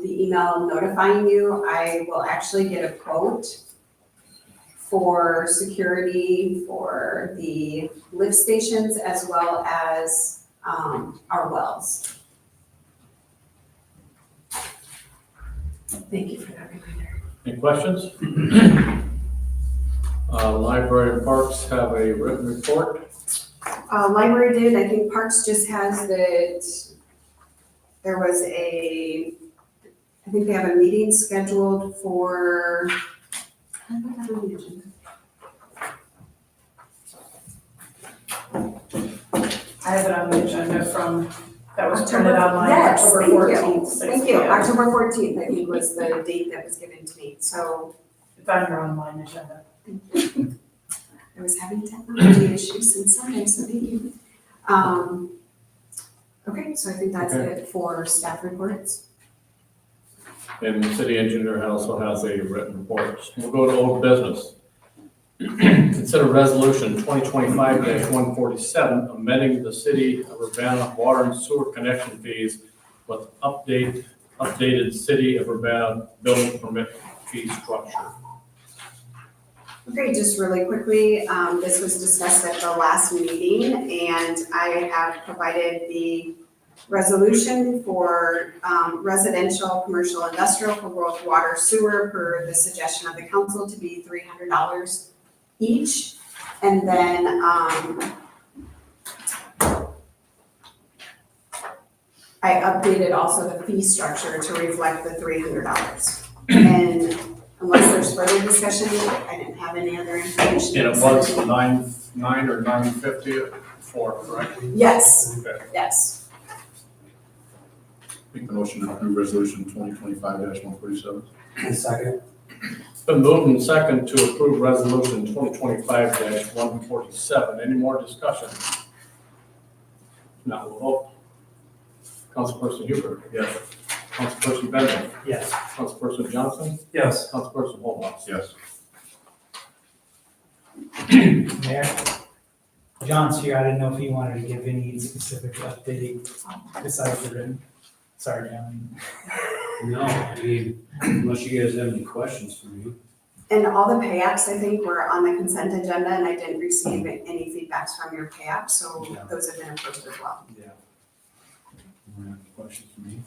the email notifying you. I will actually get a quote for security for the lift stations as well as our wells. Thank you for that reminder. Any questions? Library and Parks have a written report. Library did, I think Parks just has that there was I think they have a meeting scheduled for, I I have it on the agenda that was printed online, Yes, October thank 14th. you. 6 Thank you, p.m. October 14th, I think was the date that was given to me, so It's on your online agenda. I was having technology issues since Sunday, so thank you. Okay, so I think that's it for staff reports. And the city engineer also has a written report. We'll go to old business. Consider resolution 2025-147, amending the city of Urbana water and sewer connection fees with updated city of Urbana building permit fee structure. Okay, just really quickly, this was discussed at the last meeting, and I have provided the resolution for residential, commercial, industrial for both water, sewer, per the suggestion of the council to be $300 each. And then I updated also the fee structure to reflect the $300. And unless there's further discussion, I didn't have any other information. And it was 9 or 950 for, correct? Yes, Okay. yes. Make the motion to approve resolution 2025-147. Second. It's been moved and second to approve resolution 2025-147. Any more discussion? Now we'll vote. Councilperson Huber. Yes. Councilperson Benjamin. Yes. Councilperson Johnson. Yes. Councilperson Holmes. Yes. Mayor, John's here. I didn't know if he wanted to give any specific update besides the written. Sorry, John. No, I mean, unless you guys have any questions for me. And all the pay apps, I think, were on the consent agenda, and I didn't receive any feedbacks from your pay app, so those have been approved as well. Yeah. Any questions for me?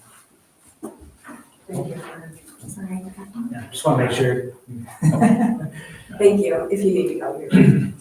Thank you. Sorry. Yeah, just want to make sure. Thank you. If you need to go, you're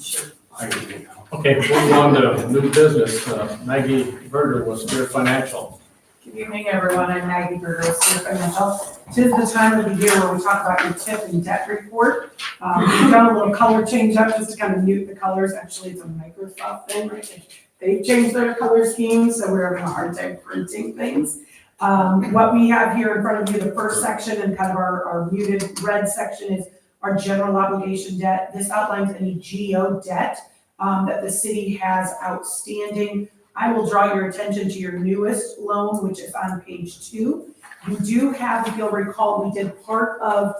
sure. I agree. Okay, moving on to new business. Maggie Berger was Spear Financial. Good evening, everyone. I'm Maggie Berger, Spear Financial. Tis the time of the year where we talk about your TIP and debt report. We've done a little color change up just to kind of mute the colors. Actually, it's a Microsoft thing, right? They've changed their color scheme, so we're having a hard time printing things. What we have here in front of you, the first section and kind of our muted red section is our general obligation debt. This outlines any GO debt that the city has outstanding. I will draw your attention to your newest loan, which is on page 2. You do have, if you'll recall, we did part of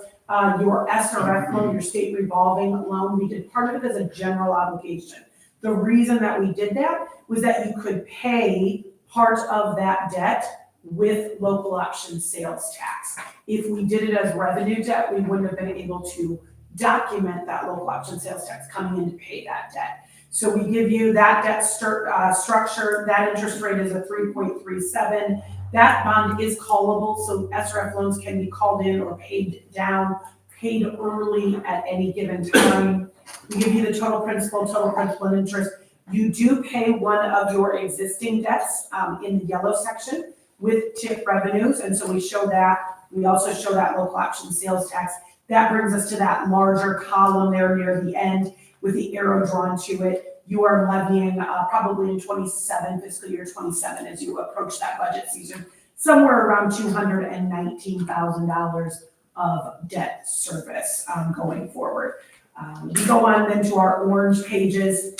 your SRF loan, your state revolving loan, we did part of it as a general obligation. The reason that we did that was that you could pay part of that debt with local option sales tax. If we did it as revenue debt, we wouldn't have been able to document that local option sales tax coming in to pay that debt. So we give you that debt structure, that interest rate is a 3.37. That bond is callable, so SRF loans can be called in or paid down, paid early at any given time. We give you the total principal and interest. You do pay one of your existing debts in the yellow section with TIF revenues, and so we show that. We also show that local option sales tax. That brings us to that larger column there near the end with the arrow drawn to it. You are levying probably in fiscal year 27, as you approach that budget season, somewhere around $219,000 of debt service going forward. We go on then to our orange pages.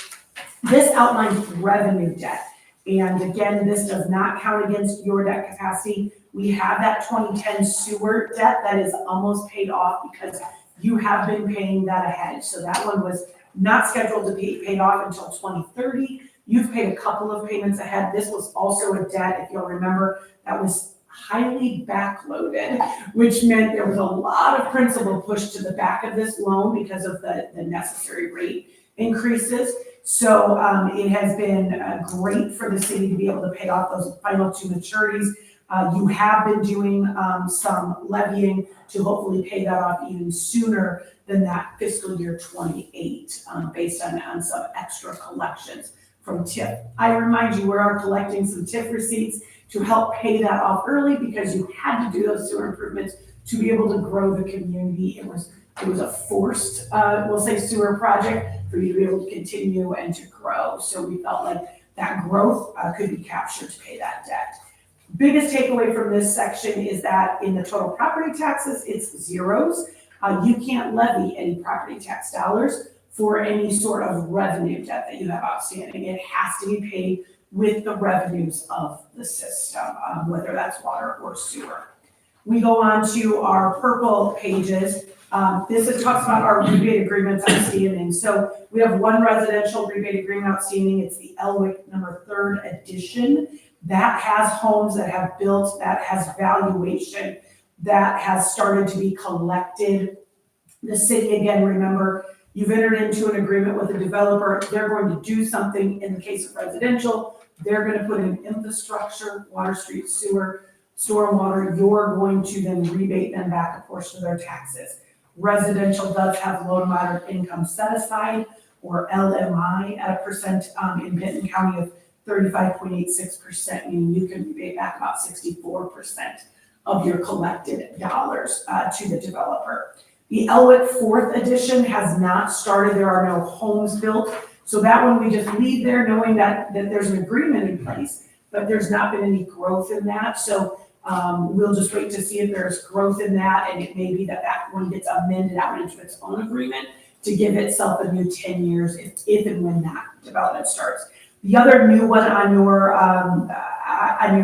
This outlines revenue debt. And again, this does not count against your debt capacity. We have that 2010 sewer debt that is almost paid off because you have been paying that ahead. So that one was not scheduled to be paid off until 2030. You've paid a couple of payments ahead. This was also a debt, if you'll remember, that was highly backloaded, which meant there was a lot of principal pushed to the back of this loan because of the necessary rate increases. So it has been great for the city to be able to pay off those final 2 maturities. You have been doing some levying to hopefully pay that off even sooner than that fiscal year 28, based on some extra collections from TIF. I remind you, we are collecting some TIF receipts to help pay that off early because you had to do those sewer improvements to be able to grow the community. It was a forced, we'll say, sewer project for you to be able to continue and to grow. So we felt like that growth could be captured to pay that debt. Biggest takeaway from this section is that in the total property taxes, it's zeros. You can't levy any property tax dollars for any sort of revenue debt that you have outstanding. It has to be paid with the revenues of the system, whether that's water or sewer. We go on to our purple pages. This talks about our rebate agreements outstanding. So we have one residential rebate agreement outstanding. It's the Elwick number 3rd edition. That has homes that have built, that has valuation, that has started to be collected. The city, again, remember, you've entered into an agreement with a developer. They're going to do something. In the case of residential, they're going to put in infrastructure, water, street, sewer, stormwater. You're going to then rebate them back a portion of their taxes. Residential does have low to moderate income set aside, or LMI, at a percent in Benton County of 35.86%, meaning you can rebate back about 64% of your collected dollars to the developer. The Elwick 4th edition has not started. There are no homes built. So that one we just leave there knowing that there's an agreement in place, but there's not been any growth in that. So we'll just wait to see if there's growth in that, and it may be that one gets amended out into its own agreement to give itself a new 10 years if and when that development starts. The other new one on your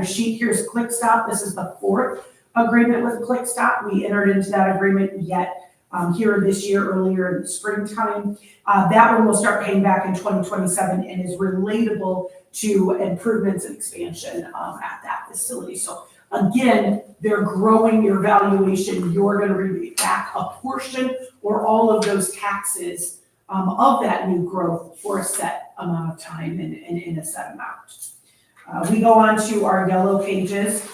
sheet here is ClickStop. This is the 4th agreement with ClickStop. We entered into that agreement here this year, earlier in springtime. That one will start paying back in 2027 and is relatable to improvements and expansion at that facility. So again, they're growing your valuation. You're going to rebate back a portion or all of those taxes of that new growth for a set amount of time and in a set amount. We go on to our yellow pages,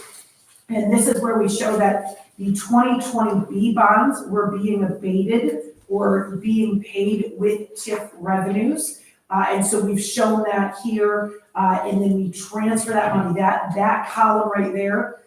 and this is where we show that the 2020B bonds were being abated or being paid with TIF revenues. And so we've shown that here, and then we transfer that money. That column right there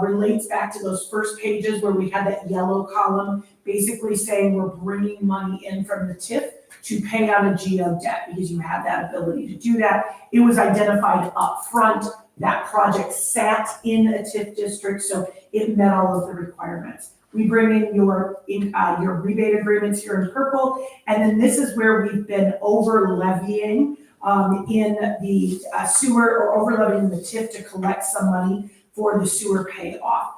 relates back to those first pages where we had that yellow column, basically saying we're bringing money in from the TIF to pay on a GO debt because you have that ability to do that. It was identified up front That project sat in a TIF district, so it met all of the requirements. We bring in your rebate agreements here in purple, and then this is where we've been over levying in the sewer, or over levying the TIF to collect some money for the sewer payoff.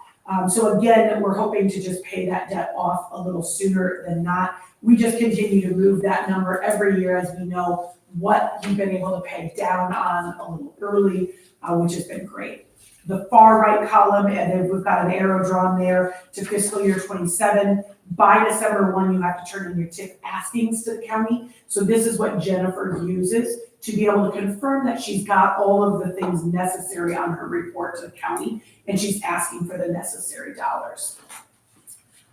So again, we're hoping to just pay that debt off a little sooner than not. We just continue to move that number every year as we know what we've been able to pay down on a little early, which has been great. The far right column, and then we've got an arrow drawn there to fiscal year 27. By December 1, you have to turn in your TIF askings to the county. So this is what Jennifer uses to be able to confirm that she's got all of the things necessary on her report to the county, and she's asking for the necessary dollars.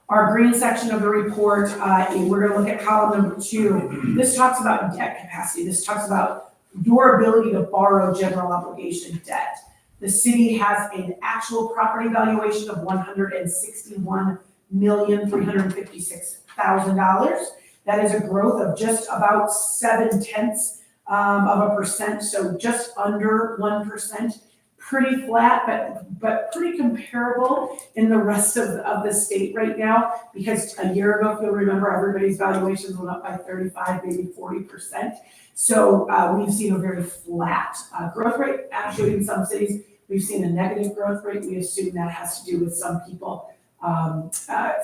Our green section of the report, we're gonna look at column number 2. This talks about debt capacity. This talks about your ability to borrow general obligation debt. The city has an actual property valuation of $161,356,000. That is a growth of just about 0.7%, so just under 1%. Pretty flat, but pretty comparable in the rest of the state right now, because a year ago, if you'll remember, everybody's valuations went up by 35, maybe 40%. So we've seen a very flat growth rate. Actually, in some cities, we've seen a negative growth rate. We assume that has to do with some people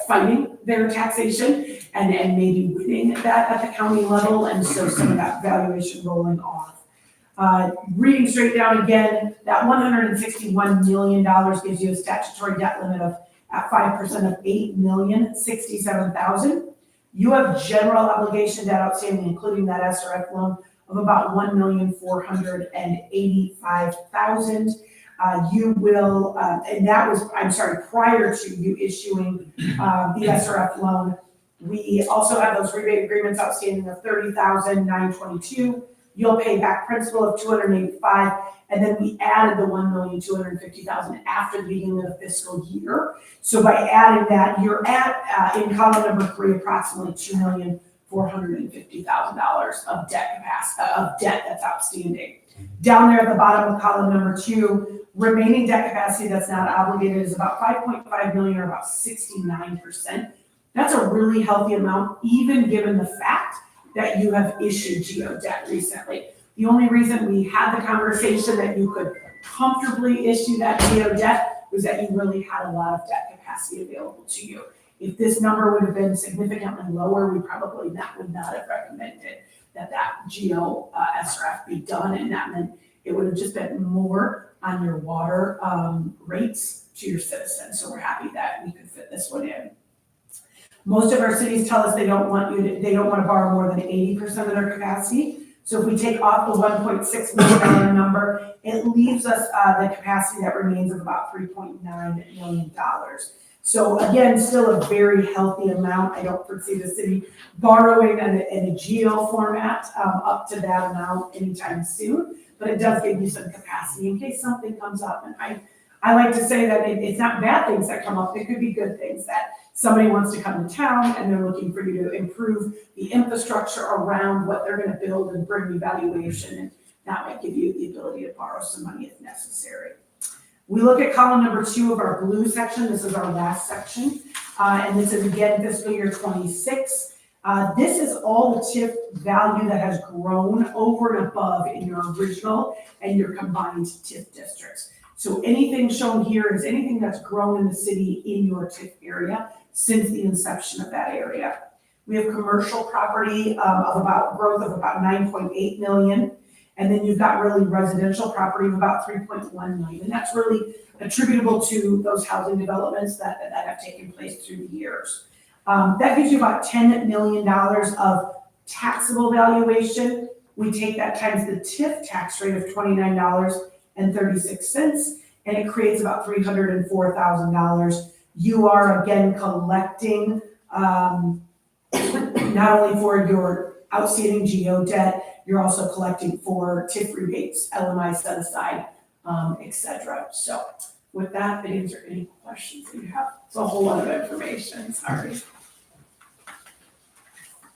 fighting their taxation and maybe winning that at the county level, and so some of that valuation rolling off. Reading straight down again, that $161 million gives you a statutory debt limit of, at 5% of $8,067,000. You have general obligation debt outstanding, including that SRF loan, of about $1,485,000. You will, and that was, I'm sorry, prior to you issuing the SRF loan. We also have those rebate agreements outstanding of $30,922. You'll pay back principal of $285,000, and then we added the $1,250,000 after the beginning of the fiscal year. So by adding that, you're at in column number 3 approximately $2,450,000 of debt capacity, of debt that's outstanding. Down there at the bottom of column number 2, remaining debt capacity that's not obligated is about $5.5 million, or about 69%. That's a really healthy amount, even given the fact that you have issued GO debt recently. The only reason we had the conversation that you could comfortably issue that GO debt was that you really had a lot of debt capacity available to you. If this number would have been significantly lower, we probably would not have recommended that GO SRF be done, and that meant it would have just been more on your water rates to your citizens. So we're happy that we could fit this one in. Most of our cities tell us they don't want to borrow more than 80% of their capacity. So if we take off the $1.6 million number, it leaves us the capacity that remains of about $3.9 million. So again, still a very healthy amount. I don't foresee the city borrowing in a GO format up to that amount anytime soon, but it does give you some capacity in case something comes up. And I like to say that it's not bad things that come up. It could be good things, that somebody wants to come to town and they're looking for you to improve the infrastructure around what they're going to build and bring you valuation, and that might give you the ability to borrow some money if necessary. We look at column number 2 of our blue section. This is our last section, and this is again fiscal year 26. This is all the TIF value that has grown over and above in your original and your combined TIF districts. So anything shown here is anything that's grown in the city in your TIF area since the inception of that area. We have commercial property growth of about 9.8 million. And then you've got really residential property of about 3.1 million. And that's really attributable to those housing developments that have taken place through the years. That gives you about $10 million of taxable valuation. We take that times the TIF tax rate of $29.36, and it creates about $304,000. You are again collecting not only for your outstanding GO debt, you're also collecting for TIF rebates, LMI set aside, et cetera. So with that, I answer any questions that you have. It's a whole lot of information, sorry.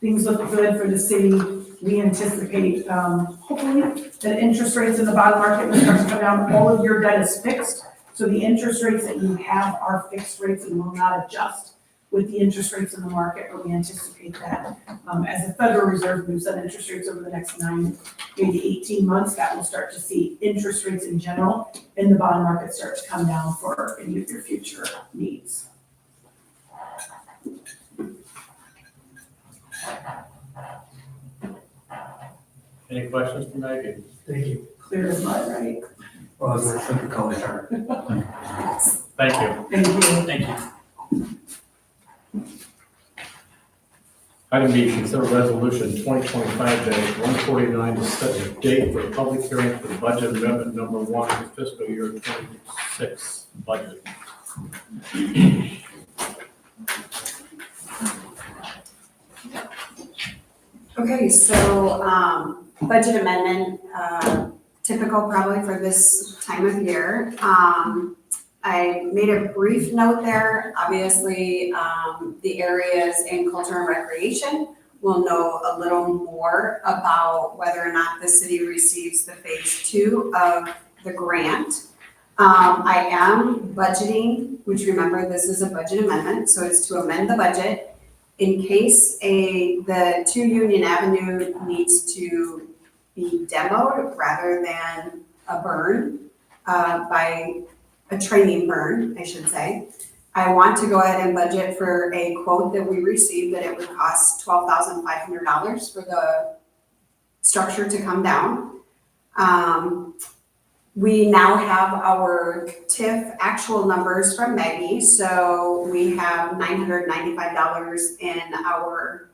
Things look good for the city. we anticipate, hopefully, that interest rates in the bond market will start to come down. All of your debt is fixed, so the interest rates that you have are fixed rates and will not adjust with the interest rates in the market, but we anticipate that as the Federal Reserve moves on interest rates over the next 9, maybe 18 months, that will start to see interest rates in general in the bond market start to come down for any of your future needs. Any questions for Maggie? Thank you. Clear as mud, right? Well, I was gonna flip the color chart. Thank you. Thank you. Thank you. Item B, consider resolution 2025-149 to set a date for a public hearing for budget amendment number 1 for fiscal year 26 budget. Okay, so, budget amendment, typical probably for this time of year. I made a brief note there. Obviously, the areas in culture and recreation will know a little more about whether or not the city receives the phase 2 of the grant. I am budgeting, which remember, this is a budget amendment, so it's to amend the budget in case the 2 Union Avenue needs to be demoed rather than a burn, by a training burn, I should say. I want to go ahead and budget for a quote that we received that it would cost $12,500 for the structure to come down. We now have our TIF actual numbers from Maggie, so we have $995 in our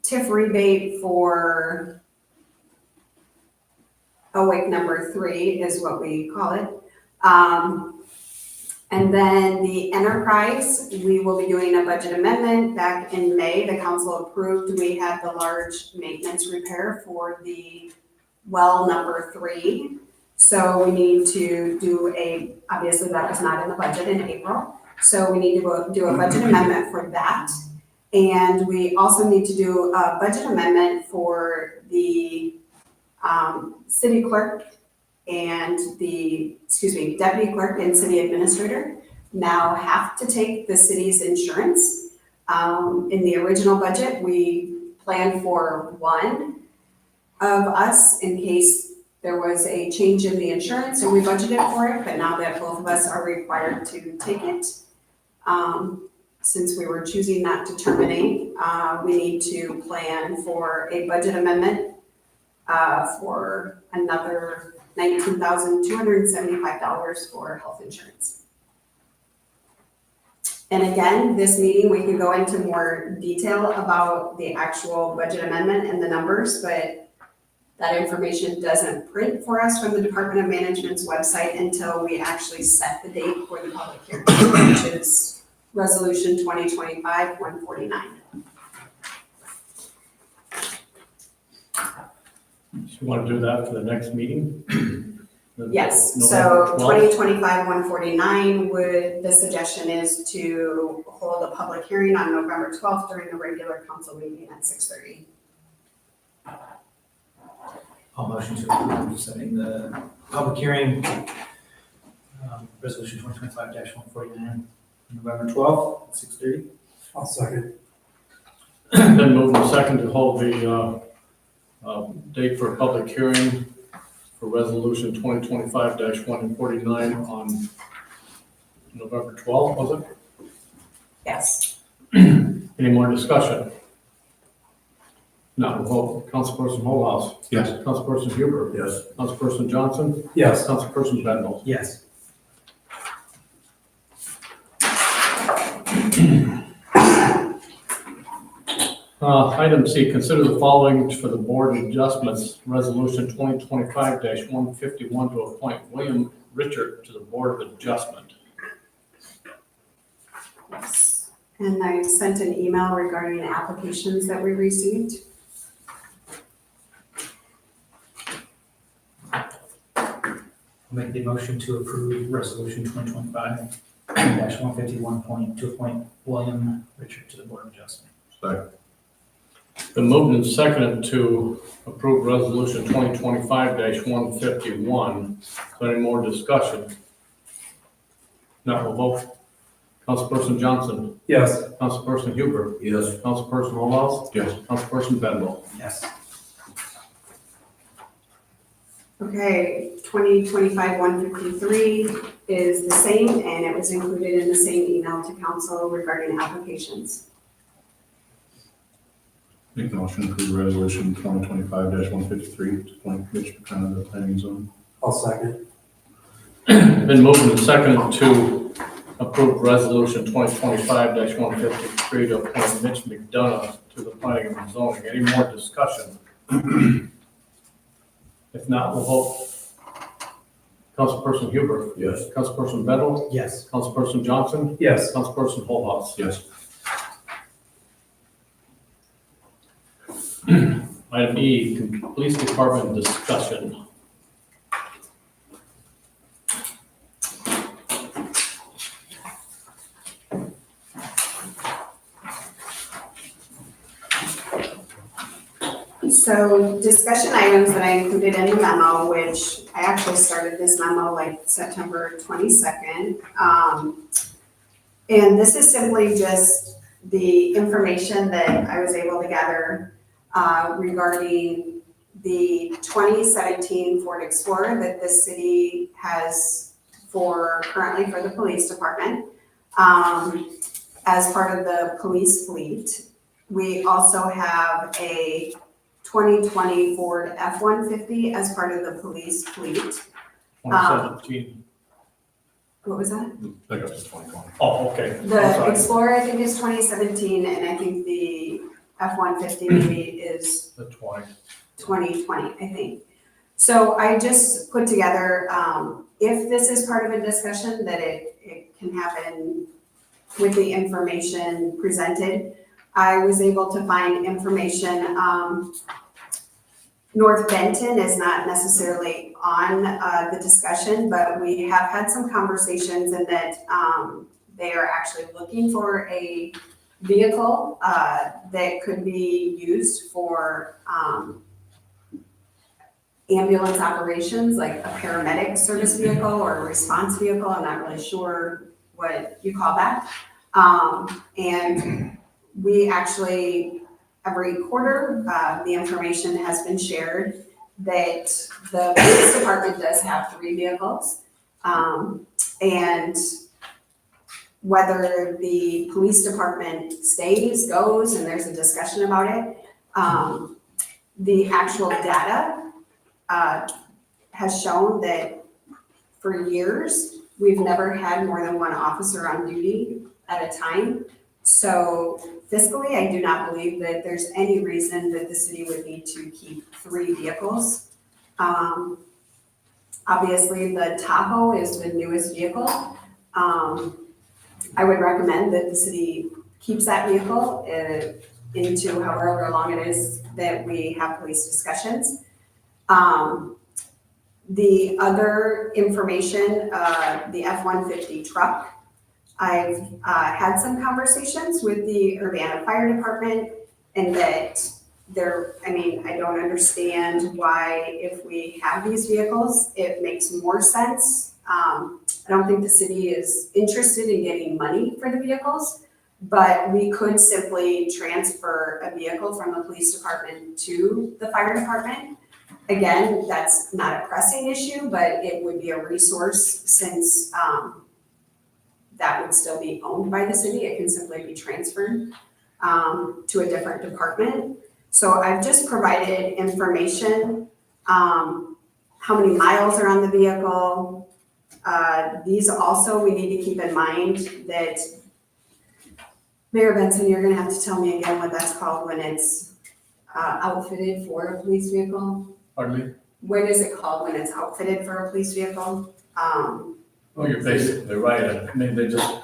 TIF rebate for awake number 3 is what we call it. And then the enterprise, we will be doing a budget amendment. Back in May, the council approved, we had the large maintenance repair for the well number 3. So we need to do obviously that was not in the budget in April. So we need to do a budget amendment for that. And we also need to do a budget amendment for the city clerk and deputy clerk and city administrator now have to take the city's insurance. In the original budget, we planned for one of us in case there was a change in the insurance, and we budgeted for it, but now that both of us are required to take it, since we were choosing not to terminate, we need to plan for a budget amendment for another $19,275 for health insurance. And again, this meeting, we can go into more detail about the actual budget amendment and the numbers, but that information doesn't print for us from the Department of Management's website until we actually set the date for the public hearing, which is Resolution 2025-149. You want to do that for the next meeting? Yes, November so 12th? 2025-149 the suggestion is to hold a public hearing on November 12th during the regular council meeting at 6:30. I'll motion to approve setting the public hearing, resolution 2025-149, November 12th, at 6:30. I'll second. Then move in second to hold the date for a public hearing for resolution 2025-149 on November 12th, was it? Yes. Any more discussion? No, vote. Councilperson Holhouse. Yes. Councilperson Huber. Yes. Councilperson Johnson. Yes. Councilperson Bendel. Yes. Item C, consider the following for the board adjustments. Resolution 2025-151 to appoint William Richard to the Board of Adjustment. Yes. And I sent an email regarding the applications that we received. I'll make the motion to approve resolution 2025-151 to appoint William Richard to the Board of Adjustment. Second. Been moved and seconded to approve resolution 2025-151. Is there any more discussion? Not we'll vote. Councilperson Johnson. Yes. Councilperson Huber. Yes. Councilperson Olaf. Yes. Councilperson Bedwell. Yes. Okay, 2025-153 is the same, and it was included in the same email to council regarding applications. Make the motion to approve resolution 2025-153 to appoint Mitch McKenna to the planning zone. I'll second. Been moved and seconded to approve resolution 2025-153 to appoint Mitch McDonough to the planning and zoning. Any more discussion? If not, we'll vote. Councilperson Huber. Yes. Councilperson Bedwell. Yes. Councilperson Johnson. Yes. Councilperson Holthouse. Yes. Item E, police department discussion. So discussion items that I included in the memo, which I actually started this memo like September 22nd. And this is simply just the information that I was able to gather regarding the 2017 Ford Explorer that the city has currently for the police department as part of the police fleet. We also have a 2020 Ford F-150 as part of the police fleet. 2017. What was that? I think it's 2020. Oh, okay. I'm The sorry. Explorer, I think, is 2017, and I think the F-150 maybe is The 20. 2020, I think. So I just put together, if this is part of a discussion, that it can happen with the information presented. I was able to find information, North Benton is not necessarily on the discussion, but we have had some conversations in that they are actually looking for a vehicle that could be used for ambulance operations, like a paramedic service vehicle or a response vehicle. I'm not really sure what you call that. And we actually, every quarter, the information has been shared that the police department does have 3 vehicles. And whether the police department stays, goes, and there's a discussion about it, the actual data has shown that for years, we've never had more than 1 officer on duty at a time. So fiscally, I do not believe that there's any reason that the city would need to keep 3 vehicles. Obviously, the Tahoe is the newest vehicle. I would recommend that the city keeps that vehicle into however long it is that we have police discussions. The other information, the F-150 truck, I've had some conversations with the Urbana Fire Department, and that I don't understand why, if we have these vehicles, it makes more sense. I don't think the city is interested in getting money for the vehicles, but we could simply transfer a vehicle from the police department to the fire department. Again, that's not a pressing issue, but it would be a resource since that would still be owned by the city. It can simply be transferred to a different department. So I've just provided information, how many miles are on the vehicle. These also, we need to keep in mind that, Mayor Benson, you're gonna have to tell me again what that's called when it's outfitted for a police vehicle. Pardon me? What is it called when it's outfitted for a police vehicle? Oh, you're basically right. I mean, they just,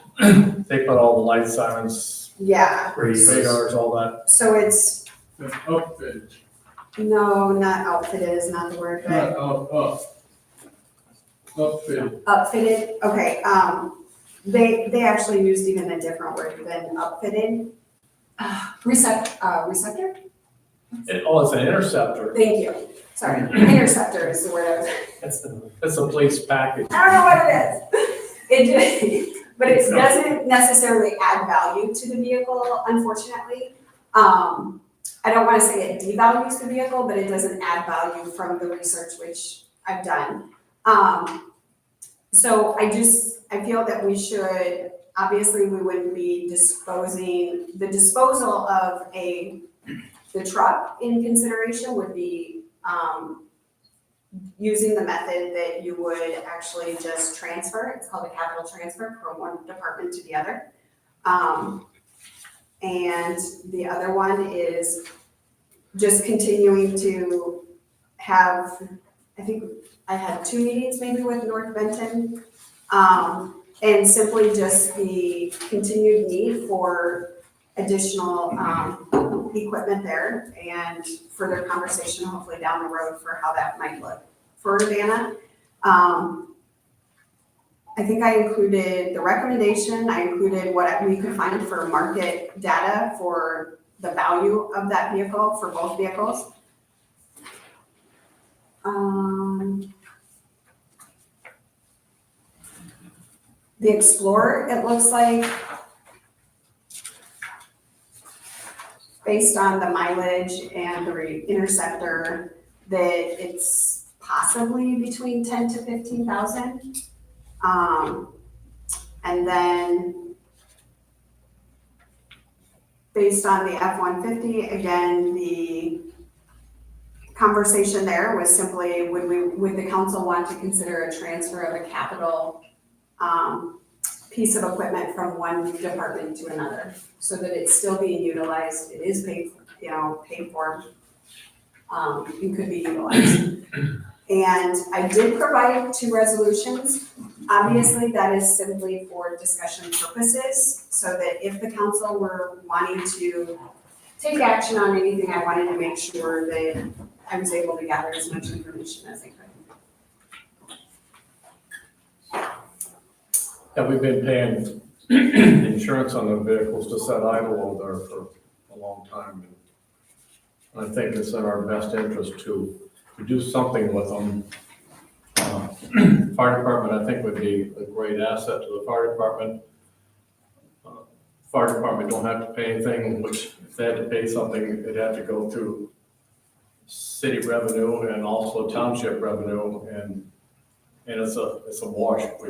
they put all the light sirens, Yeah, radars, all that. so it's, Outfit, no, not outfitted is not the word, not but outfit. upfitted, okay, they actually used even a different word than upfitted. Receptor? It's an interceptor. Thank you. Sorry, interceptor is the word I was. It's a police package. I don't know what it is. But it doesn't necessarily add value to the vehicle, unfortunately. I don't want to say it devalues the vehicle, but it doesn't add value from the research which I've done. So I feel that we should, obviously, we wouldn't be the disposal of the truck in consideration would be, using the method that you would actually just transfer. It's called a capital transfer from one department to the other. And the other one is just continuing to have, I think I had 2 meetings maybe with North Benton. And simply just the continued need for additional equipment there and further conversation hopefully down the road for how that might look for Urbana. I think I included the recommendation, I included what we could find for market data for the value of that vehicle for both vehicles. The Explorer, it looks like, based on the mileage and the Interceptor, that it's possibly between 10 to 15,000. And then based on the F-150, again, the conversation there was simply, would the council want to consider a transfer of a capital piece of equipment from one department to another, so that it's still being utilized, it is paid for, it could be utilized. And I did provide 2 resolutions. Obviously, that is simply for discussion purposes, so that if the council were wanting to take action on anything, I wanted to make sure that I was able to gather as much information as I could. Yeah, we've been paying insurance on the vehicles to set idle over there for a long time. And I think it's in our best interest to do something with them. Fire department, I think, would be a great asset to the fire department. Fire department don't have to pay anything, which if they had to pay something, it'd have to go through city revenue and also township revenue, and it's a wash if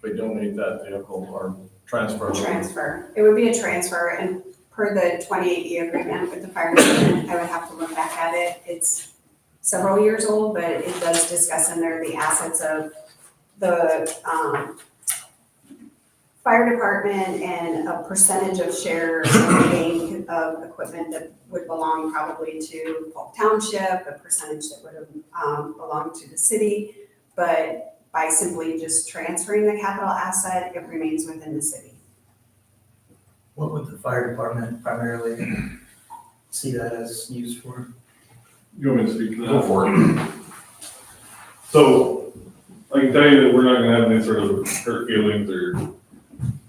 we donate that vehicle or transfer. Transfer, it would be a transfer, and per the 28E agreement with the fire department, I would have to look back at it. It's several years old, but it does discuss in there the assets of the fire department and a percentage of shares of the bank of equipment that would belong probably to Polk Township, a percentage that would have belonged to the city. But by simply just transferring the capital asset, it remains within the city. What would the fire department primarily see that as used for? You want me to speak to that? Go for it. So, I can tell you that we're not gonna have any sort of hurt feelings or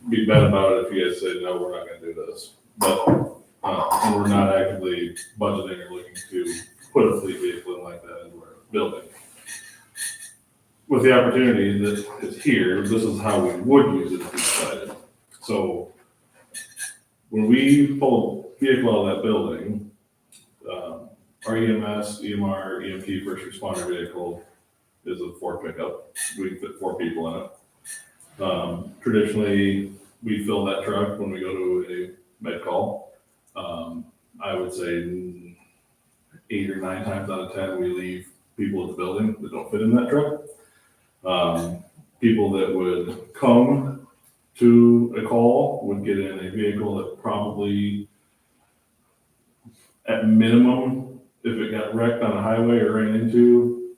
be bad about it if you guys say, no, we're not gonna do this. But, and we're not actively budgeting or looking to put a fleet vehicle in like that into our building. With the opportunity that is here, this is how we would use it if we decided. So, when we pull a vehicle out of that building, our EMS, EMR, EMT, first responder vehicle is a Ford pickup. We can fit 4 people in it. Traditionally, we fill that truck when we go to a med call. I would say 8 or 9 times out of 10, we leave people at the building that don't fit in that truck. People that would come to a call would get in a vehicle that probably, at minimum, if it got wrecked on a highway or ran into,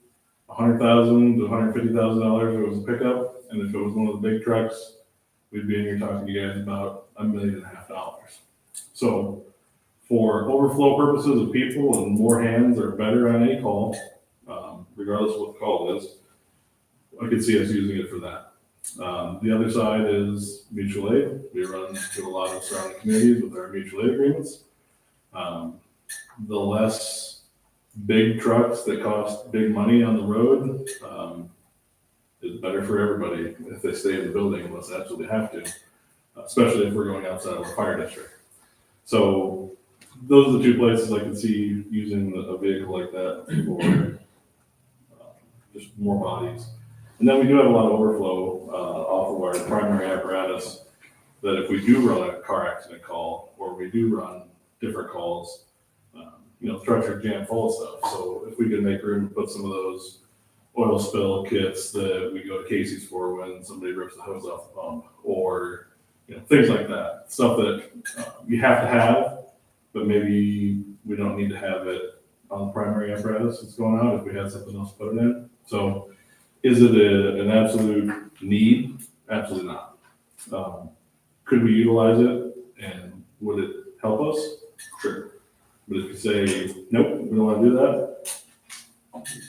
$100,000 to $150,000 if it was a pickup, and if it was one of the big trucks, we'd be in here talking to you guys about $1.5 million. So, for overflow purposes of people and more hands are better on any call, regardless of what the call is, I could see us using it for that. The other side is mutual aid. We run to a lot of surrounding communities with our mutual aid agreements. the less big trucks that cost big money on the road, is better for everybody if they stay in the building unless they absolutely have to, especially if we're going outside of the fire district. So those are the two places I can see using a vehicle like that for just more bodies. And then we do have a lot of overflow off of our primary apparatus that if we do run a car accident call or we do run different calls, the trucks are jammed full of stuff. So if we could make room to put some of those oil spill kits that we go to Casey's for when somebody rips the hose off the pump, or things like that, stuff that you have to have, but maybe we don't need to have it on the primary apparatus that's going out if we had something else to put it in. So is it an absolute need? Absolutely not. Could we utilize it and would it help us? Sure. But if you say, nope, we don't want to do that,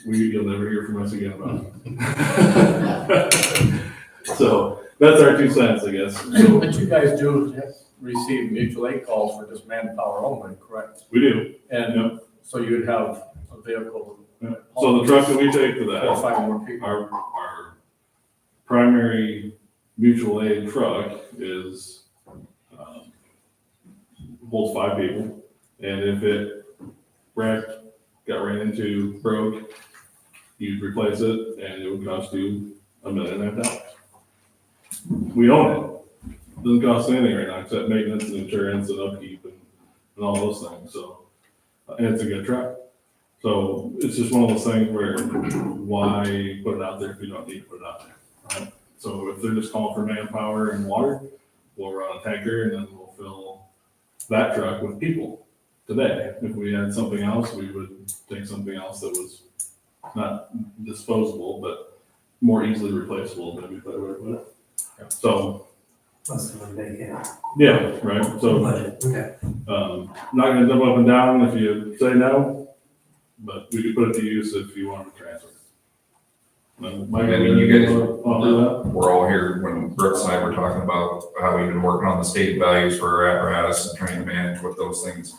you'll never hear from us again about it. So that's our 2 cents, I guess. So But you guys do receive mutual aid calls for just manpower only, correct? we do. And so you'd have a vehicle. So the truck that we take for that, 4 or 5 more people. our primary mutual aid truck is, holds 5 people. And if it wrecked, got ran into, broke, you'd replace it and it would cost you $1.5 million. We own it. Doesn't cost anything right now except maintenance and insurance and upkeep and all those things. So, and it's a good truck. So it's just one of those things where why put it out there if you don't need to put it out there, right? So if they're just calling for manpower and water, we'll run a tanker and then we'll fill that truck with people today. If we had something else, we would take something else that was not disposable, but more easily replaceable, maybe a better way to put it. So, Plus the big, yeah. yeah, right, so, Budget, okay. not gonna jump up and down if you say no, but we could put it to use if you want to transfer. Mike, I mean, you guys, offer that? we're all here when Brooks and I were talking about how we've been working on the state values for our apparatus and trying to manage what those things,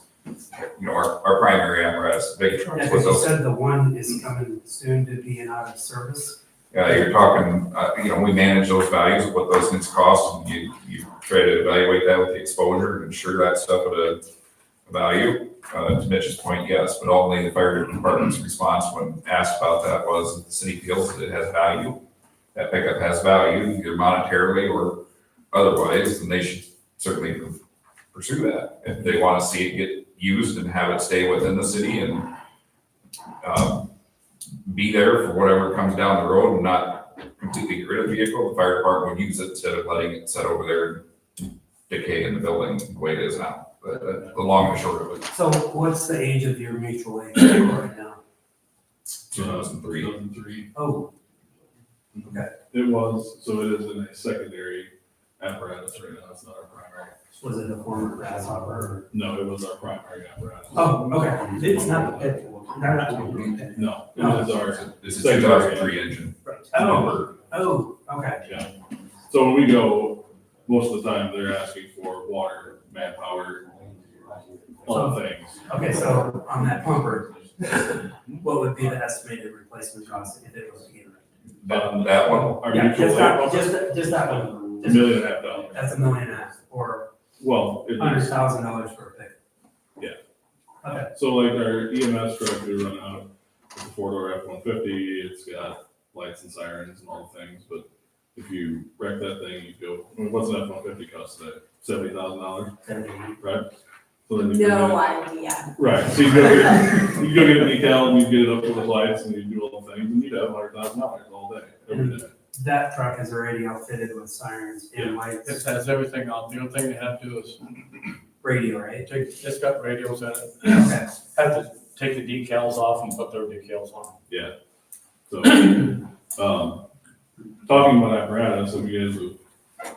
our primary apparatus, big Yeah, trucks, what because you those. said the one is coming soon to be out of service. You're talking, we manage those values of what those things cost, and you try to evaluate that with the exposure and ensure that stuff at a value. To Mitch's point, yes, but ultimately the fire department's response when asked about that was that the city feels that it has value. That pickup has value, either monetarily or otherwise, and they should certainly pursue that. If they want to see it get used and have it stay within the city and be there for whatever comes down the road and not completely get rid of the vehicle, the fire department would use it instead of letting it sit over there and decay in the building the way it is now. But the long and short of it, So what's the age of your mutual aid right now? 2003. 2003. Oh, okay. It was, so it is in a secondary apparatus right now, it's not our primary. Was it a former grasshopper? No, it was our primary apparatus. Oh, okay. It's not, they're not. No, it is our, This is 2003 engine. Oh, okay. so when we go, most of the time they're asking for water, manpower, all the things. Okay, so on that pumper, what would be the estimated replacement cost if it was to get right? That one, Our Yeah, mutual just that one. $1.5 million. That's $1.5 million, or Well, it is, $100,000 for a pick. Yeah. Okay, so like our EMS truck we run out, it's a 4-door F-150, it's got lights and sirens and all the things, but if you wreck that thing, you go, what's an F-150 cost today? $70,000, right? So then you No go idea. get, right, so you go get it decaled and you get it up to the lights and you do all the things and you'd have $100,000 all day, every day. that truck is already outfitted with sirens and It lights, has everything on. The only thing they have to do is radio, right? it's got radios in it. Okay. Have to take the decals off and put their decals on. Yeah. So, talking about apparatus, if you guys have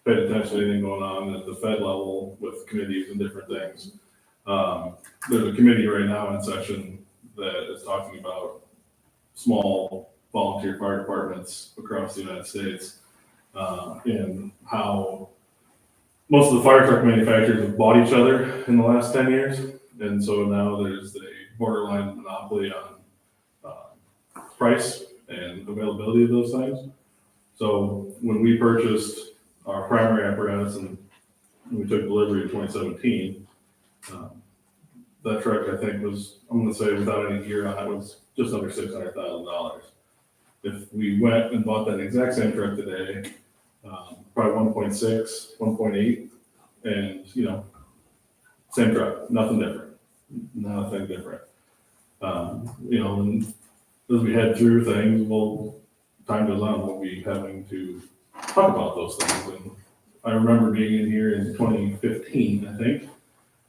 paid attention to anything going on at the Fed level with committees and different things, there's a committee right now in session that is talking about small volunteer fire departments across the United States, and how most of the fire truck manufacturers have bought each other in the last 10 years, And so now there's a borderline monopoly on price and availability of those things. So when we purchased our primary apparatus and we took delivery in 2017, that truck, I think, was, I'm gonna say without any gear on it, was just under $600,000. If we went and bought that exact same truck today, probably 1.6, 1.8, and, you know, same truck, nothing different, nothing different. You know, and as we head through things, time goes on, we'll be having to talk about those things. And I remember being in here in 2015, I think,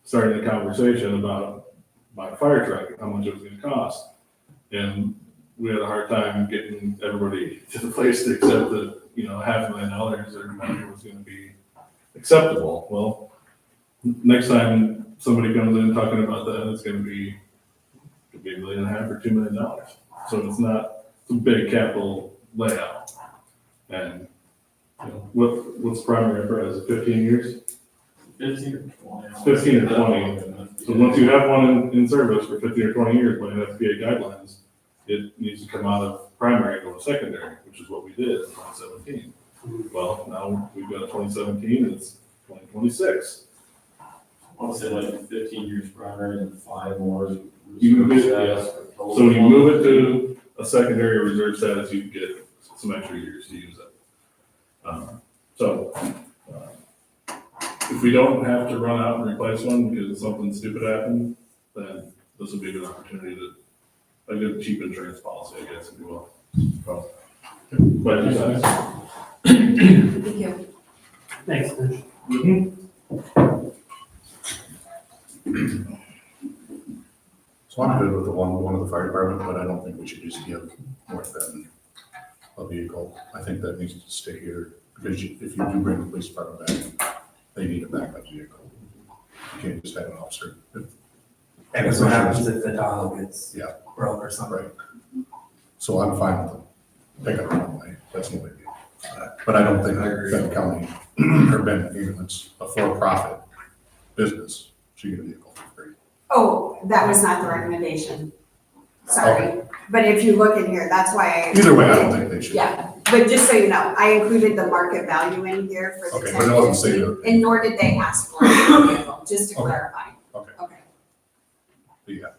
starting a conversation about my fire truck and how much it was gonna cost. And we had a hard time getting everybody to the place to accept that, you know, $500,000 or money was gonna be acceptable. Well, next time somebody comes in talking about that, it's gonna be $1.5 million or $2 million. So it's a big capital layout. And, you know, what's primary apparatus, 15 years? 15 or 20. 15 or 20. So once you have one in service for 15 or 20 years by NFPA guidelines, it needs to come out of primary and go to secondary, which is what we did in 2017. Well, now we've got a 2017, and it's 2026. I want to say like 15 years primary and 5 more. You move it, yes. So when you move it to a secondary or reserve status, you get some extra years to use it. If we don't have to run out and replace one because something stupid happened, then this would be a good opportunity a good cheap insurance policy, I guess, if you will. So, but Thank you. Thanks, Mitch. So I'm good with the one of the fire department, but I don't think we should just give more than a vehicle. I think that needs to stay here, because if you do bring the police department back, they need a backup vehicle. You can't just have an officer. And what happens if the Tahoe gets Yeah. broke or something? Right. So I'm fine with them. Pick up one way, that's no big deal. But I don't think Benton County or Benton Ambulance, a for-profit business, should get a vehicle for free. Oh, that was not the recommendation. Sorry. But if you look in here, that's why Either way, I don't think they should. Yeah, but just so you know, I included the market value in here for the Okay, but it doesn't say 1050, that. and nor did they ask for it, just to Okay. clarify. Okay. Okay. But yeah,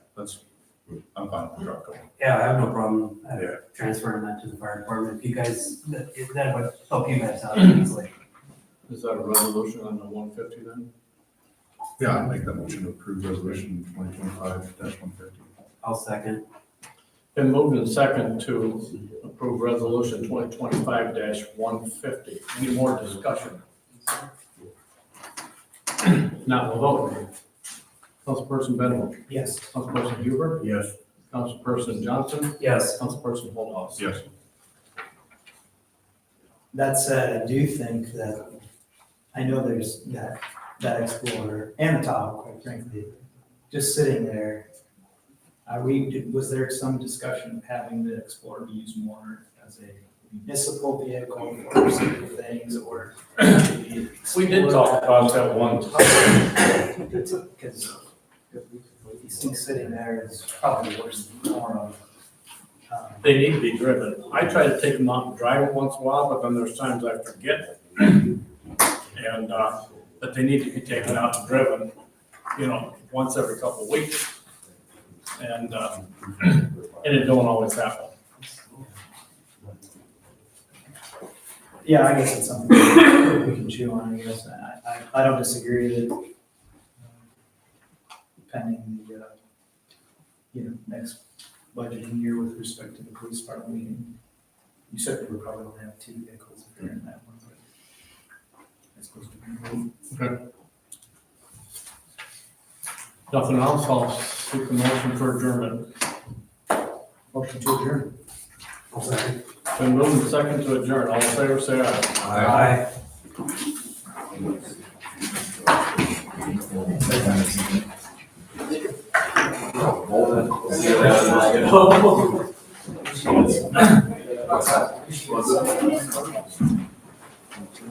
I'm fine with the truck going. Yeah, I have no problem transferring that to the fire department. If you guys, that would help you guys out easily. Is that a resolution on the 150 then? Yeah, I make that motion to approve resolution 2025-150. I'll second. Been moved and second to approve resolution 2025-150. Any more discussion? Not we'll vote. Councilperson Bennett. Yes. Councilperson Huber. Yes. Councilperson Johnson. Yes. Councilperson Holdhouse. Yes. That said, I do think that, I know there's that Explorer and the Tahoe, quite frankly, just sitting there. Was there some discussion of having the Explorer be used more as a municipal vehicle for certain things, or? We did talk about that one time. Because these things sitting there is probably worse than more of. They need to be driven. I try to take them out and drive it once in a while, but then there's times I forget. And, but they need to be taken out and driven, you know, once every couple of weeks. And it don't always happen. Yeah, I guess it's something we can chew on, I guess. I don't disagree that pending the, next budgeting year with respect to the police department, you certainly would probably only have 2 vehicles if you're in that one, but it's supposed to be. Okay. Nothing else, I'll seek the motion for adjournment. Motion to adjourn. I'll second. Been moved and second to adjourn, all in favor, say aye.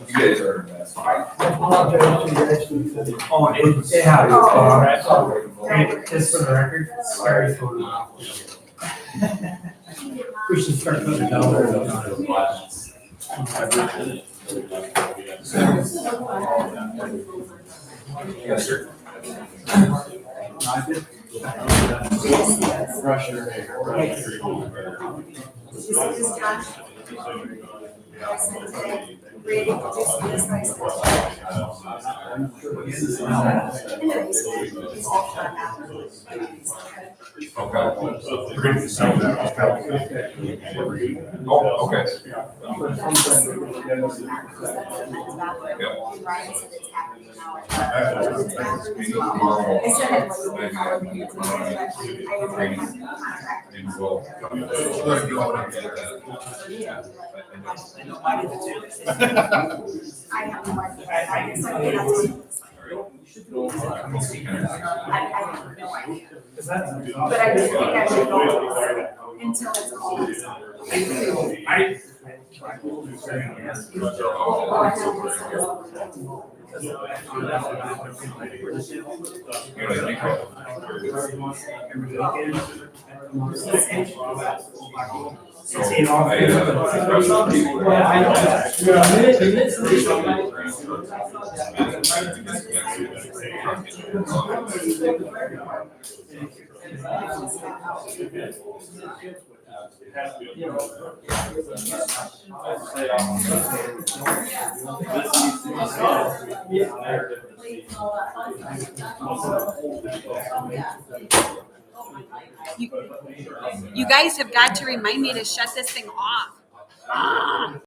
You guys are. Oh, it happens. Oh. Hey, just for the record, Gary's going off. We should start putting a dollar on it. Yes, sir. Did you see this, Josh? I sent today. Randy, did you see this? I sent in the basement. He's all shut out. Okay. We're going to sell that. Oh, okay. Ryan said it's happening now. I said it was a I have a contract. And we'll- I have no idea. I guess I mean, that's what it looks like. I have no idea. But I just think I should go until it's called. You guys have got to remind me to shut this thing off.